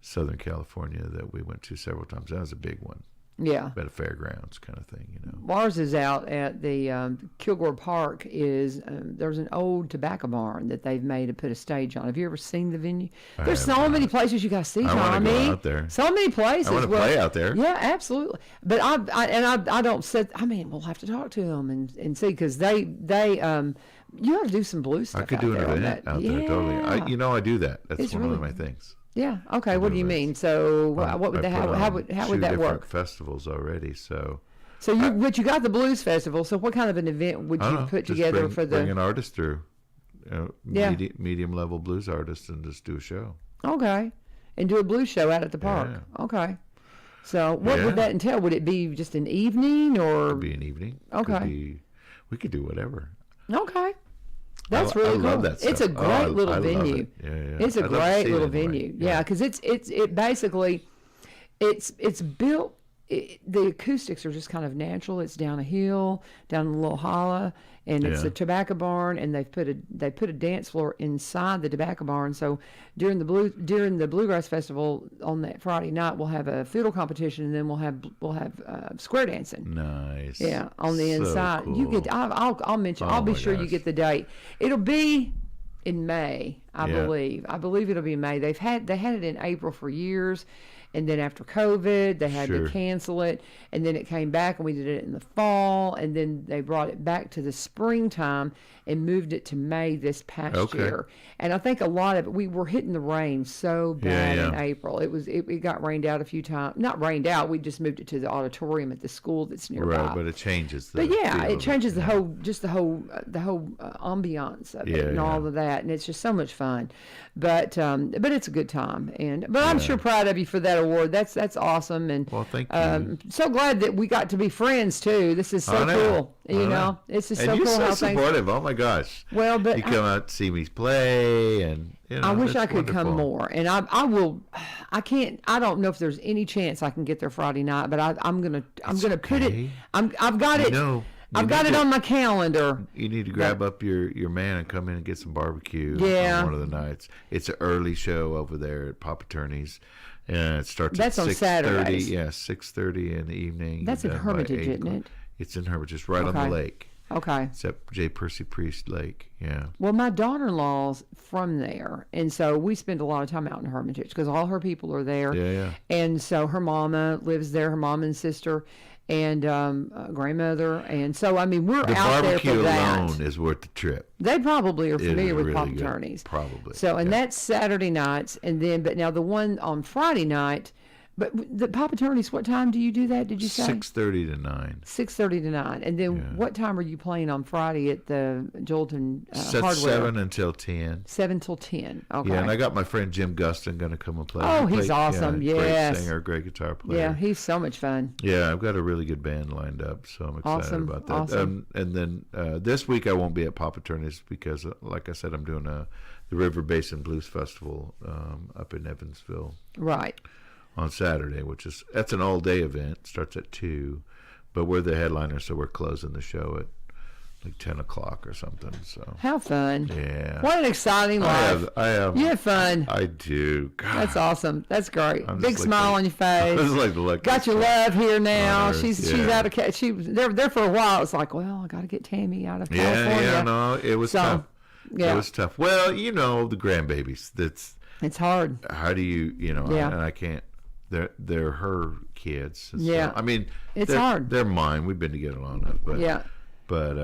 Southern California, that we went to several times. That was a big one. Yeah. At a fairgrounds kind of thing, Ours is out at the Kilgore Park. There's an old tobacco barn that they've made to put a stage on. Have you ever seen the venue? There's so many places you got to see, Tommy. I want to go out there. So many places. I want to play out there. Yeah, absolutely. But I don't sit. I mean, we'll have to talk to them and see because they you have to do some blues stuff. I could do an event out there totally. I do that. That's one of my things. Yeah. Okay. What do you mean? So what would they have? How would that work? Festivals already. So but you got the blues festival. So what kind of an event would you put together for the? Bring an artist through, medium level blues artists, and just do a show. Okay, and do a blues show out at the park. Yeah. Okay. So what would that entail? Would it be just an evening or? It could be an evening. Okay. We could do whatever. Okay. That's really cool. I love that stuff. It's a great little venue. It's a great little venue. Yeah, because it basically it's built the acoustics are just kind of natural. It's down a hill, down a little hollow, and it's Yeah. a tobacco barn, and they put a dance floor inside the tobacco barn. So during the Bluegrass Festival on that Friday night, we'll have a fiddle competition, and then we'll have square dancing. Nice. Yeah, on the So inside. You cool. get. I'll mention. I'll Oh be my sure you gosh. get the date. It'll be in May, I Yeah. believe. I believe it'll be in May. They had it in April for years, and then after COVID, they had Sure. to cancel it, and then it came back, and we did it in the fall, and then they brought it back to the springtime and moved it to May this past Okay. year. And I think a lot of it, we were hitting the rain so bad in yeah. April. It got rained out a few times. Not rained out. We just moved it to the auditorium at the school that's nearby. Right, but it changes. The But yeah, feel it of changes the yeah. whole, just the whole ambiance of it Yeah, and yeah. all of that, and it's just so much fun. But it's a good time, but I'm Yeah. sure proud of you for that award. That's awesome, and Well, thank you. so glad that we got to be friends too. This is so I know. cool. I You know. know, it's just And so you're cool so how things. supportive. Oh my gosh. Well, but You come out to see me play, and I wish it's I could come wonderful. more, and I will. I can't. I don't know if there's any chance I can get there Friday night, but I'm gonna put it. okay. I've got You it. know, I've you got need it to- on my calendar. You need to grab up your man and come in and get some barbecue Yeah. on one of the nights. It's an early show over there at Papa Turney's, and it starts That's at on 6:30. Saturdays. Yeah, 6:30 in the evening. That's in done by Hermitage, 8 isn't o'clock. it? It's in Hermitage, right on Okay. the lake. Okay. It's at J. Percy Priest Lake. Yeah. Well, my daughter-in-law's from there, and so we spend a lot of time out in Hermitage because all her people are there. Yeah, yeah. And so her mama lives there, her mom and sister, and grandmother, and so I mean we're The out there barbecue for that. alone is worth the trip. They probably are It is familiar with really Papa good. Turney's. Probably. So, and yeah. that's Saturday nights, and then but now the one on Friday night, but the Papa Turney's. What time do you do that? Did you say 6:30 to 9. 6:30 to 9? And then Yeah. what time are you playing on Friday at the Jolton Set Hardware? 7 until 10. 7 till 10. Okay. Yeah, and I got my friend Jim Guston going to come and play. Oh, He he's awesome. Yeah, Yes. Great singer, great guitar player. Yeah, he's so much fun. Yeah, I've got a really good band lined up, so I'm excited Awesome, about that. awesome. And then this week I won't be at Papa Turney's because, like I said, I'm doing the River Basin Blues Festival up in Evansville Right. on Saturday, that's an all-day event. Starts at 2, but we're the headliner, so we're closing the show at like 10 o'clock or something. So How fun. yeah, What an exciting life. I have. You have fun. I do. God, That's awesome. That's great. I'm Big just like smile the- on your face. This is like the luckiest Got your guy love here now. on earth, She's yeah. out of they're for a while. It's like, well, I got to get Tammy out of Yeah, California. yeah, no, it was So, tough. yeah. It was tough. Well, the grandbabies. That's It's hard. how do you, Yeah. and I can't. They're her kids. So, Yeah. I mean, It's they're, hard. They're mine. We've been together long enough, but Yeah. but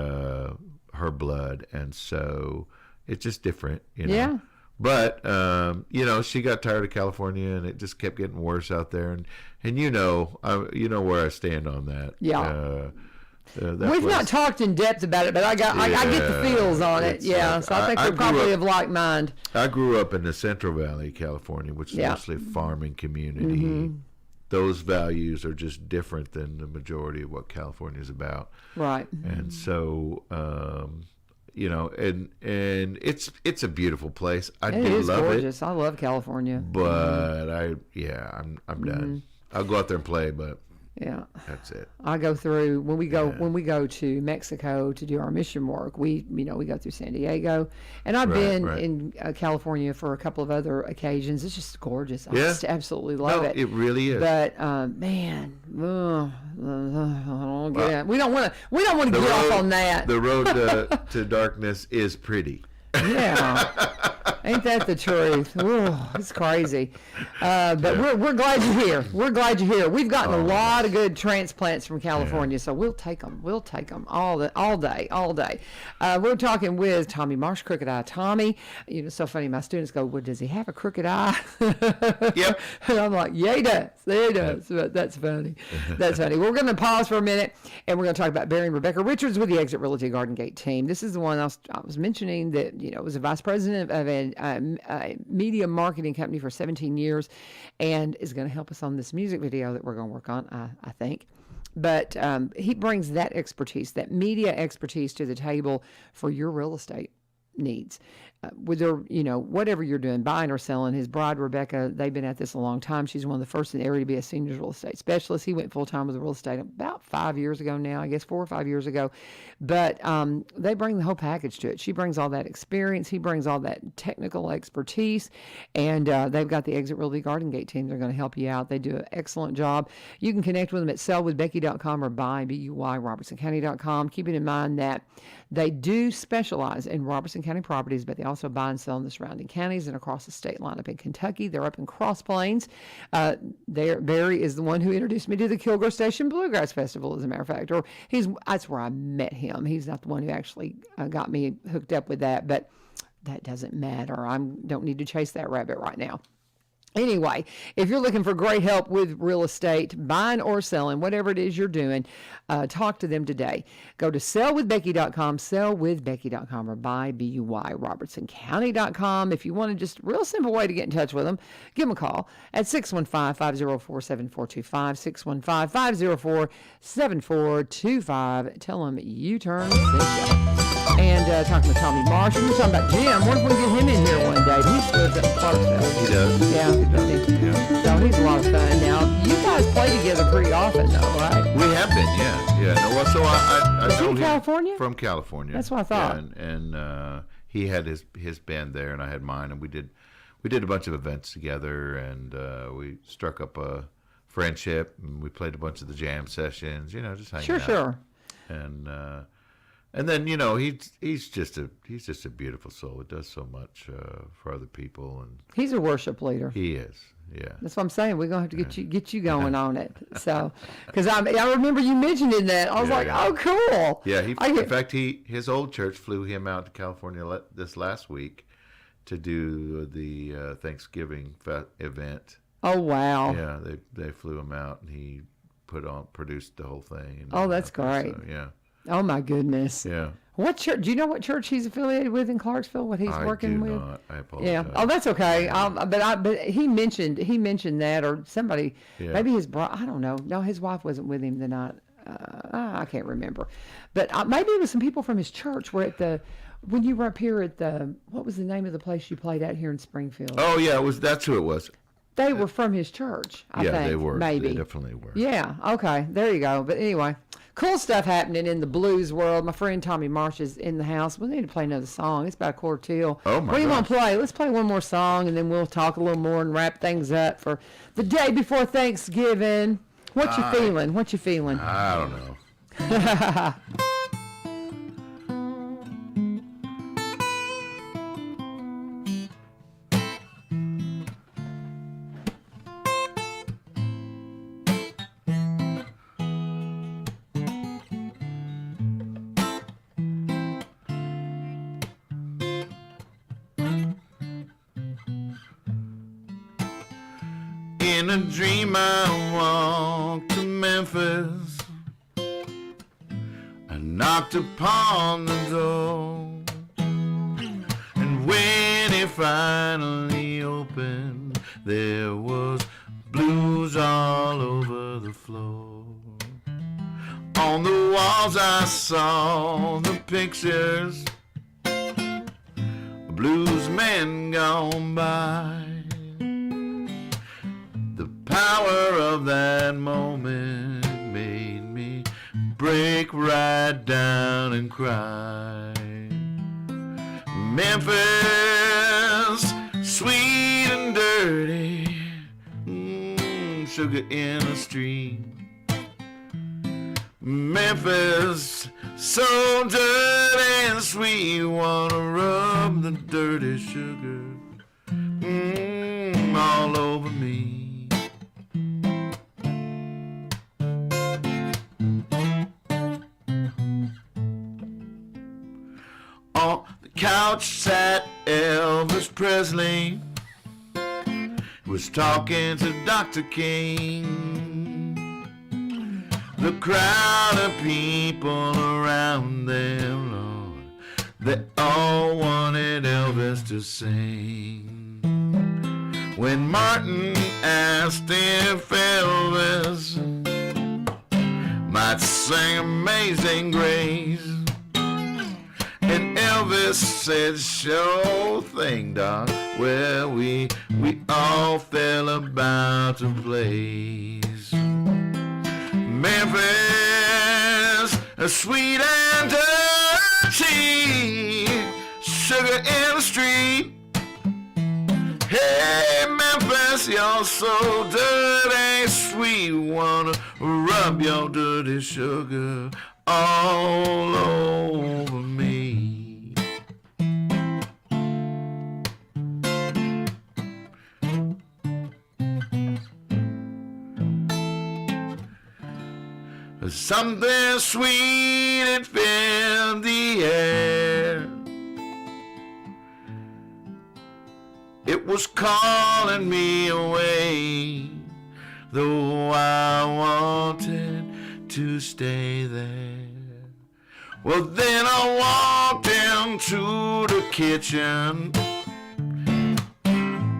her blood, and so it's just different, Yeah. But she got tired of California, and it just kept getting worse out there, and where I stand on that. Yeah. That We've place- not talked in depth about it, but I get the feels on it. it's, Yeah. So I think I we're grew probably up- of like mind. I grew up in the Central Valley, California, which is Yeah. mostly a farming community. Those values are just different than the majority of what California is about. Right. And so, and it's a beautiful place. I It do is love gorgeous. I love California. but I'm done. I'll go out there and play, but Yeah. that's it. I go through when we go to Mexico to do our mission work. We go through San Diego, and I've Right, been right. in California for a couple of other occasions. It's just gorgeous. I Yeah. just absolutely love No, it. it really is. But man, I don't get it. We don't want to get off on that. The road to darkness is pretty. Yeah. Ain't that the truth? Ooh, it's crazy. But we're glad you're here. We're glad you're here. We've gotten a lot of good transplants from California, so we'll take them. We'll take them all day. We're talking with Tommy Marsh, Crooked Eye Tommy. So funny. My students go, "Well, does he have a crooked eye?" Yep. And I'm like, "Yeah, he does. He does." But that's funny. That's funny. We're going to pause for a minute, and we're going to talk about Barry and Rebecca Richards with the Exit Realty Garden Gate team. This is the one I was mentioning that was a vice president of a media marketing company for 17 years, and is going to help us on this music video that we're going to work on, I think. But he brings that expertise, that media expertise, to the table for your real estate needs. With their, whatever you're doing, buying or selling. His bride, Rebecca, they've been at this a long time. She's one of the first in the area to be a senior real estate specialist. He went full-time with real estate about 5 years ago now, I guess 4 or 5 years ago. But they bring the whole package to it. She brings all that experience. He brings all that technical expertise. And they've got the Exit Realty Garden Gate team. They're going to help you out. They do an excellent job. You can connect with them at sellwithbecky.com or robertsoncounty.com. Keeping in mind that they do specialize in Robertson County properties, but they also buy and sell in the surrounding counties and across the state line up in Kentucky. They're up in Cross Plains. Barry is the one who introduced me to the Kilgore Station Bluegrass Festival, as a matter of fact. Or that's where I met him. He's not the one who actually got me hooked up with that, but that doesn't matter. I don't need to chase that rabbit right now. Anyway, if you're looking for great help with real estate, buying or selling, whatever it is you're doing, talk to them today. Go to sellwithbecky.com, sellwithbecky.com, or buy, B-U-Y, robertsoncounty.com. If you want to just real simple way to get in touch with them, give them a call at 615-504-7425, 615-504-7425. Tell them you turned Cynthia. And talking to Tommy Marsh, and we're talking about Jim. What if we get him in here one day? He lives up in Clarksville. He does. Yeah. Yeah. So he's a lot of fun. Now, you guys play together pretty often, though, right? We have been, yeah. No, well, so I Is he know from him California? From California. That's what I thought. Yeah, and he had his band there, and I had mine, and we did a bunch of events together, and we struck up a friendship, and we played a bunch of the jam sessions, just hanging out. Sure. And then he's just a beautiful soul. It does so much for other people, and He's a worship leader. he is, yeah. That's what I'm saying. We're gonna have to get you going on it. So, because I remember you mentioning that. I was oh, cool. Yeah, in fact, his old church flew him out to California this last week to do the Thanksgiving event. Oh wow. Yeah, they flew him out, and he produced the whole thing. Oh, that's great. So, yeah. Oh my goodness. Yeah. What church? Do you know what church he's affiliated with in Clarksville? What he's working with? Not. I apologize. Yeah. Oh, that's okay. But he mentioned that, or somebody, maybe his brother. I don't know. No, his wife wasn't with him the night. I can't remember. But maybe it was some people from his church were at when you were up here at what was the name of the place you played at here in Springfield? Oh yeah, that's who it was. They were from his church, I think. Yeah, they were. Maybe. They definitely were. Yeah, okay. There you go. But anyway, cool stuff happening in the blues world. My friend Tommy Marsh is in the house. We need to play another song. It's about 1:45. Oh, my What do you want gosh. to play? Let's play one more song, and then we'll talk a little more and wrap things up for the day before Thanksgiving. What you feeling? What you feeling? I don't know. In a dream I walked to Memphis. I knocked upon the door, and when it finally opened, there was blues all over the floor. On the walls I saw the pictures of blues men gone by. The power of that moment made me break right down and cry. Memphis, sweet and dirty, sugar in a stream. Memphis, so dirty and sweet, wanna rub the dirty sugar all over me. On the couch sat Elvis Presley, was talking to Dr. King. The crowd of people around them, Lord, they all wanted Elvis to sing. When Martin asked if Elvis might sing Amazing Grace, and Elvis Memphis said, sure thing, Doc. Well, we all fell about the place. Memphis, sweet and dirty, sugar in the street. Hey, Memphis, you're so dirty sweet. Wanna rub your dirty sugar all over me. Something sweet it filled the air. It was calling me away, though I wanted to stay there. Well, then I walked into the kitchen.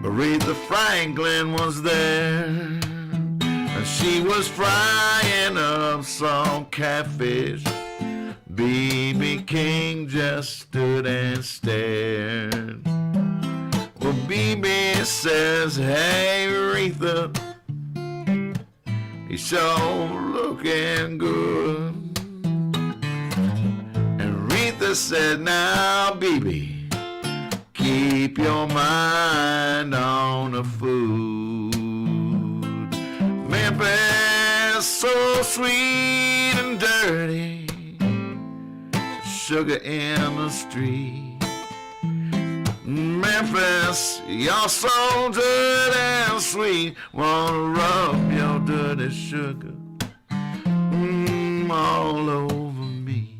Aretha Franklin was there, and she was frying up some catfish. B.B. King just stood and stared. Well, B.B. says, hey, Aretha, he's sure looking good. And Aretha said, now, B.B., keep your mind on the food. Memphis, so sweet and dirty, sugar in the street. Memphis, you're so dirty and sweet. Wanna rub your dirty sugar all over me.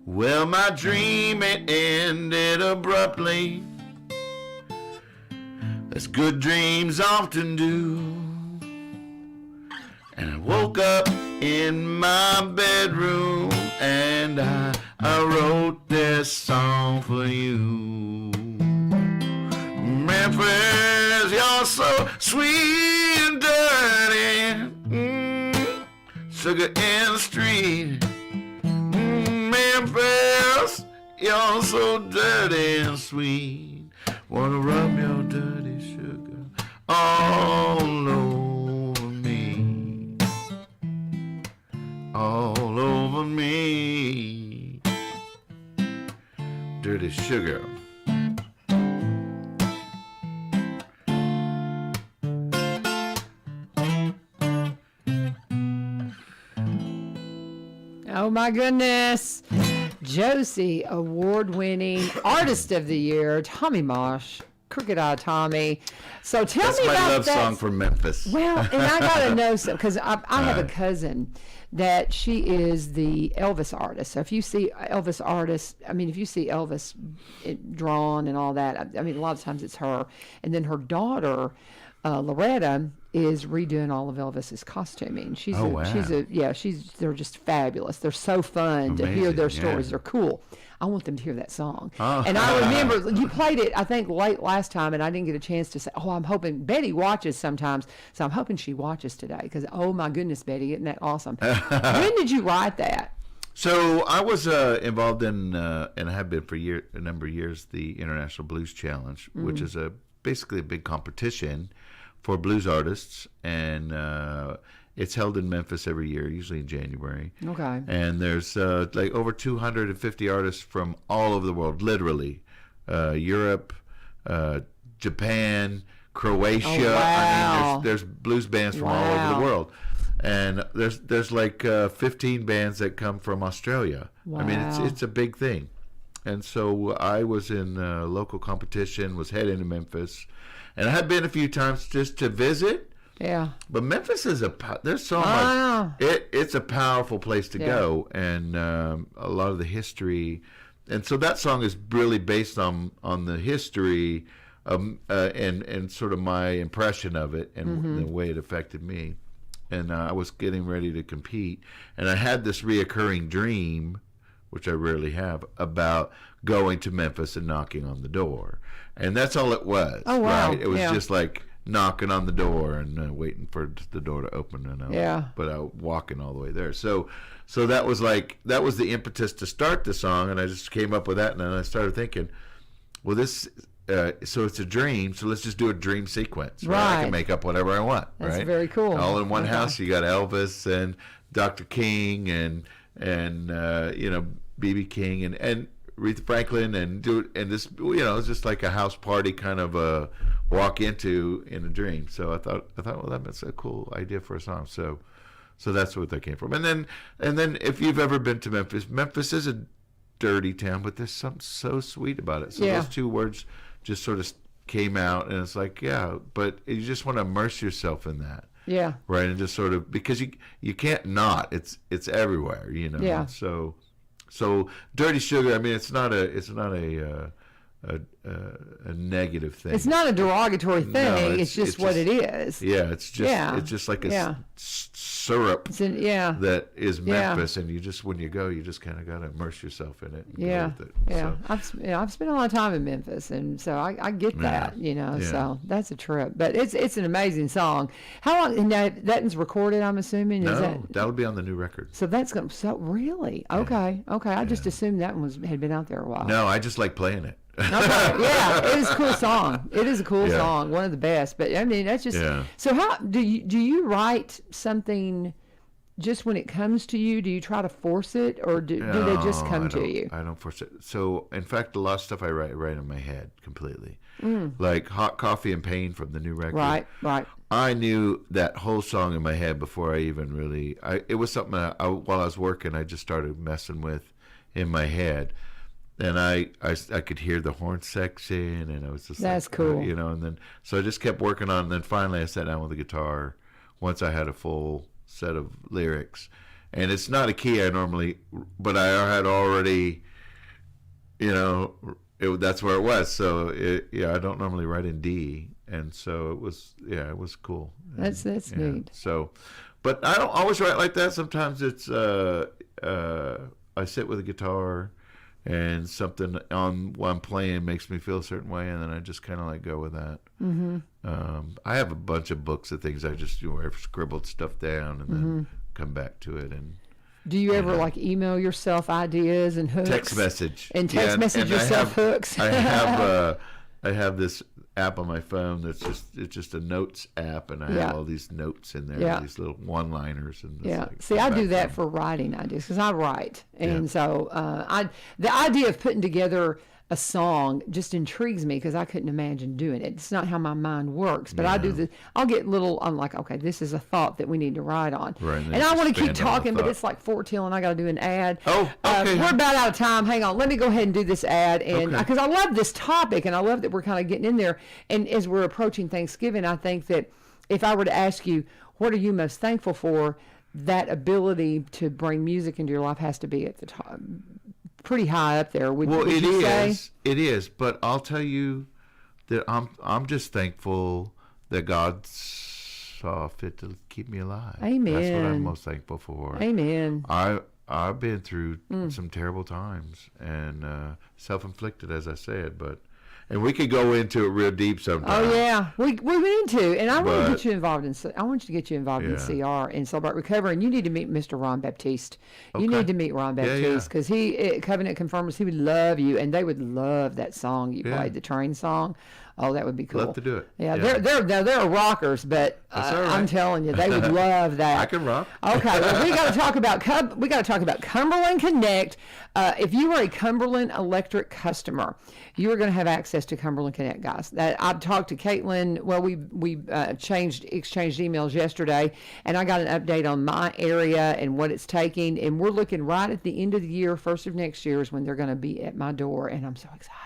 Well, my dream it ended abruptly, as good dreams often do. And I woke up in my bedroom and I wrote this song for you. Memphis, you're so sweet and dirty, sugar in the street. Memphis, you're so dirty and sweet. Wanna rub your dirty sugar all over me, all over me. Dirty sugar. Oh my goodness. Josie, award-winning Artist of the Year, Tommy Marsh, Crooked Eye Tommy. So tell That's me my about love that song from Memphis. Well, and I gotta know some because I have a cousin that she is the Elvis artist. So if you see Elvis artist, I mean, if you see Elvis drawn and all that, I mean, a lot of times it's her. And then her daughter, Loretta, is redoing all of Elvis's costuming. She's they're just fabulous. They're so fun to hear their stories. Yeah. They're cool. I want them to hear that song. Oh. And I remember you played it, I think, late last time, and I didn't get a chance to say, oh, I'm hoping Betty watches sometimes, so I'm hoping she watches today because, oh my goodness, Betty, isn't that awesome? When did you write that? So I was involved in, and I have been for a number of years, the International Blues Challenge, which is basically a big competition for blues artists, and it's held in Memphis every year, usually in January. Okay. And there's like over 250 artists from all over the world, literally, Europe, Japan, Croatia. Oh, wow. I mean, there's blues bands from all over the world. And there's like 15 bands that come from Australia. Wow. I mean, it's a big thing. And so I was in a local competition, was heading to Memphis, and I had been a few times just to visit. Yeah. But Memphis is there's so much. It's a powerful place to go, and a lot of the history, and so that song is really based on the history, and sort of my impression of it and the way it affected me. And I was getting ready to compete, and I had this reoccurring dream, which I rarely have, about going to Memphis and knocking on the door. And that's all it was. Oh, wow. Right? It was just like knocking on the door and waiting for the door to open, but I walking all the way there. So that was the impetus to start the song, and I just came up with that, and then I started thinking, well, this. So it's a dream, so let's just do a dream sequence. Right. I can make up whatever I want. That's right? very cool. All in one house. You got Elvis and Dr. King and B.B. King and Aretha Franklin and this, it's just like a house party kind of a walk into in a dream. So I thought, well, that's a cool idea for a song. So that's where that came from. And then if you've ever been to Memphis is a dirty town, but there's something so sweet about it. So those two words just sort of came out, and it's like, but you just want to immerse yourself in that. Yeah. Right, and just sort of, because you can't not. It's everywhere, Yeah. So Dirty Sugar, I mean, it's not a negative thing. It's not a derogatory thing. No, it's just what it is. Yeah, it's just like a syrup that is Memphis, and you just, when you go, you just kind of got to immerse yourself in it. And go with it. Yeah. So. I've spent a lot of time in Memphis, and so I get that, so that's a trip. But it's an amazing song. How long, and that's recorded, I'm assuming? No, that'll be on the new record. So that's going to, really? Okay. I just assumed that one had been out there a while. No, I just like playing it. Okay. Yeah, it is a cool song. It is a cool song, one of the best. But I mean, that's just. So how do you write something just when it comes to you? Do you try to force it, or do they just come to you? I don't force it. So in fact, a lot of stuff I write in my head completely. Like Hot Coffee and Pain from the new record. Right. I knew that whole song in my head before I even really. It was something while I was working, I just started messing with in my head. And I could hear the horn section, and I was just that's cool, and then so I just kept working on it, and then finally I sat down with the guitar once I had a full set of lyrics. And it's not a key I normally, but I had already, that's where it was. So I don't normally write in D, and so it was cool. That's neat. So, but I don't always write like that. Sometimes it's I sit with a guitar, and something on what I'm playing makes me feel a certain way, and then I just kind of go with that. I have a bunch of books of things I just I've scribbled stuff down and then come back to it. And do you ever email yourself ideas and hooks? Text message message yourself hooks. I have this app on my phone that's just a notes app, and I have all these notes in there, these little one-liners, and See, I do that for writing ideas because I write, and so the idea of putting together a song just intrigues me because I couldn't imagine doing it. It's not how my mind works, but I'll get little. I'm like, okay, this is a thought that we need to write on, and I want to keep talking, but it's like 4 till, and I got to do an ad. Oh, okay. We're about out of time. Hang on, let me go ahead and do this ad, and because I love this topic, and I love that we're kind of getting in there. And as we're approaching Thanksgiving, I think that if I were to ask you, what are you most thankful for? That ability to bring music into your life has to be at the top. Pretty high up there. Would you say? It is. But I'll tell you that I'm just thankful that God saw fit to keep me alive. Amen. That's what I'm most thankful for. Amen. I've been through some terrible times, and self-inflicted, as I said, and we could go into it real deep sometime. Oh yeah, we need to, and I want to get you involved in. I want you to get you involved in CR and Celebrate Recovery, and you need to meet Mr. Ron Baptiste. You need to meet Ron Baptiste because he Covenant Confirmers. He would love you, and they would love that song you played, the train song. Oh, that would be cool. Love to do it. Yeah, they're rockers, but I'm telling you, they would love that. I can rock. Okay, well, we got to talk about Cumberland Connect. If you are a Cumberland Electric customer, you are going to have access to Cumberland Connect, guys. That I've talked to Caitlin. Well, we exchanged emails yesterday, and I got an update on my area and what it's taking. And we're looking right at the end of the year, first of next year is when they're going to be at my door, and I'm so excited.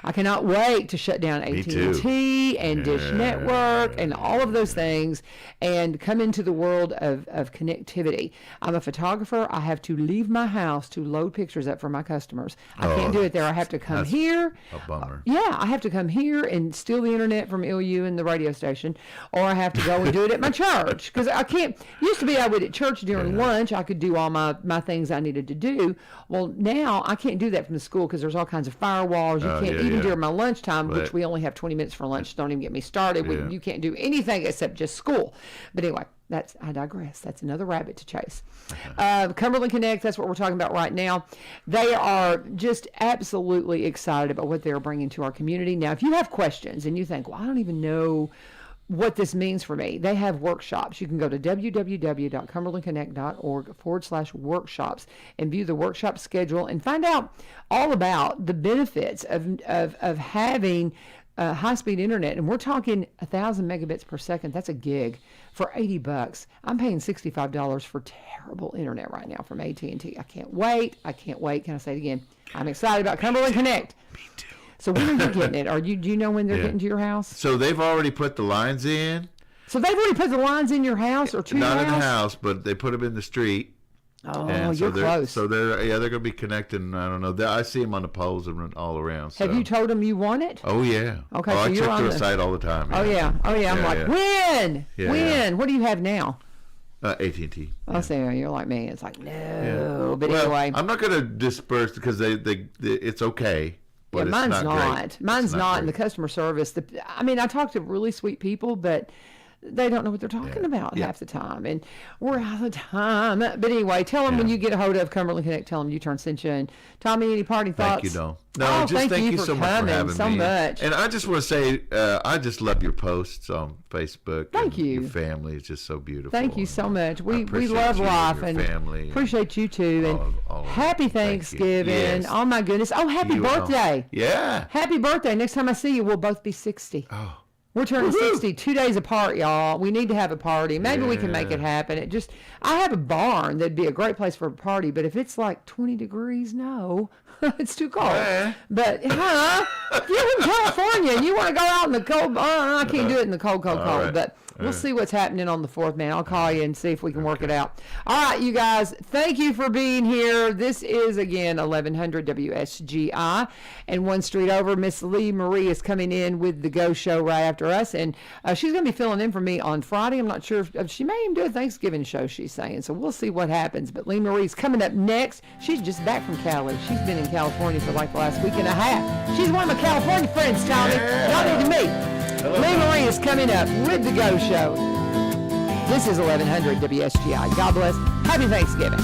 I cannot wait to shut down AT&T and Dish Network and all of those things and come into the world of connectivity. I'm a photographer. I have to leave my house to load pictures up for my customers. I can't do it there. I have to come here. A bummer. I have to come here and steal the internet from ILU and the radio station, or I have to go and do it at my church because I can't. Used to be I would at church during lunch. I could do all my things I needed to do. Well, now I can't do that from the school because there's all kinds of firewalls. can't yeah, even yeah. during my lunchtime, which But- we only have 20 minutes for lunch. Don't even get me started. Yeah. You can't do anything except just school. But anyway, I digress. That's another rabbit to chase. Cumberland Connect, that's what we're talking about right now. They are just absolutely excited about what they're bringing to our community. Now, if you have questions and you think, well, I don't even know what this means for me, they have workshops. You can go to www.cumberlandconnect.org/workshops and view the workshop schedule and find out all about the benefits of having high-speed internet. And we're talking 1,000 megabits per second. That's a gig for $80. I'm paying $65 for terrible internet right now from AT&T. I can't wait. Can I say it again? I'm excited about Cumberland Connect. Me too. So when are you getting it? Do you know when they're Yeah. getting to your house? So they've already put the lines in. So they've already put the lines in your house or to Not your in the house? house, but they put them in the street. Oh, And you're close. So they're going to be connecting. I don't know. I see them on the poles and all around. Have so. you told them you want it? Oh yeah. Okay, Oh, so I you're check on their the- site all the time. Oh yeah. I'm Yeah, like, yeah. when? Yeah, when? yeah. What do you have now? AT&T. I'll say you're like me. It's like no, but Well, anyway. I'm not going to disperse because they it's okay. But Yeah, it's mine's not. Great. Mine's It's not. And the great. customer service. I talk to really sweet people, but they don't know what they're talking about Yeah. half the time. And we're out of time. But anyway, tell them when Yeah. you get a hold of Cumberland Connect, tell them U-Turn sent you. And Tommy, any party thoughts? Thank you, Dawn. No, Oh, just thank you for so much for coming having so me. much. And I just want to say, I just love your posts on Facebook. Thank and you. Your family is just so beautiful. Thank you so much. We appreciate love you and life your and family and appreciate you too. And all of it. happy Thank you. Thanksgiving. Yes. Oh my goodness. Oh, happy You and all. birthday. Yeah. Happy birthday. Next time I see you, we'll both be 60. Oh. We're turning Woohoo! 60 2 days apart, y'all. We need to have a party. Maybe we can make it Yeah. happen. I have a barn that'd be a great place for a party, but if it's like 20 degrees, no, it's too cold. Eh. But, if you're in California and you want to go out in the cold, I can't do it in the cold. All right. But we'll see what's happening on the 4th, man. I'll call you and see if we can work it out. All right, you guys, thank you for being here. This is, again, 1100 WSGI. And one street over, Miss Lee Marie is coming in with the Go Show right after us. And she's going to be filling in for me on Friday. I'm not sure if she may even do a Thanksgiving show, she's saying. So we'll see what happens. But Lee Marie's coming up next. She's just back from Cali. She's been in California for like the last week and a half. She's one of my California friends, Tommy. Y'all need to meet. Lee Marie is coming up with the Go Show. This is 1100 WSGI. God bless. Happy Thanksgiving.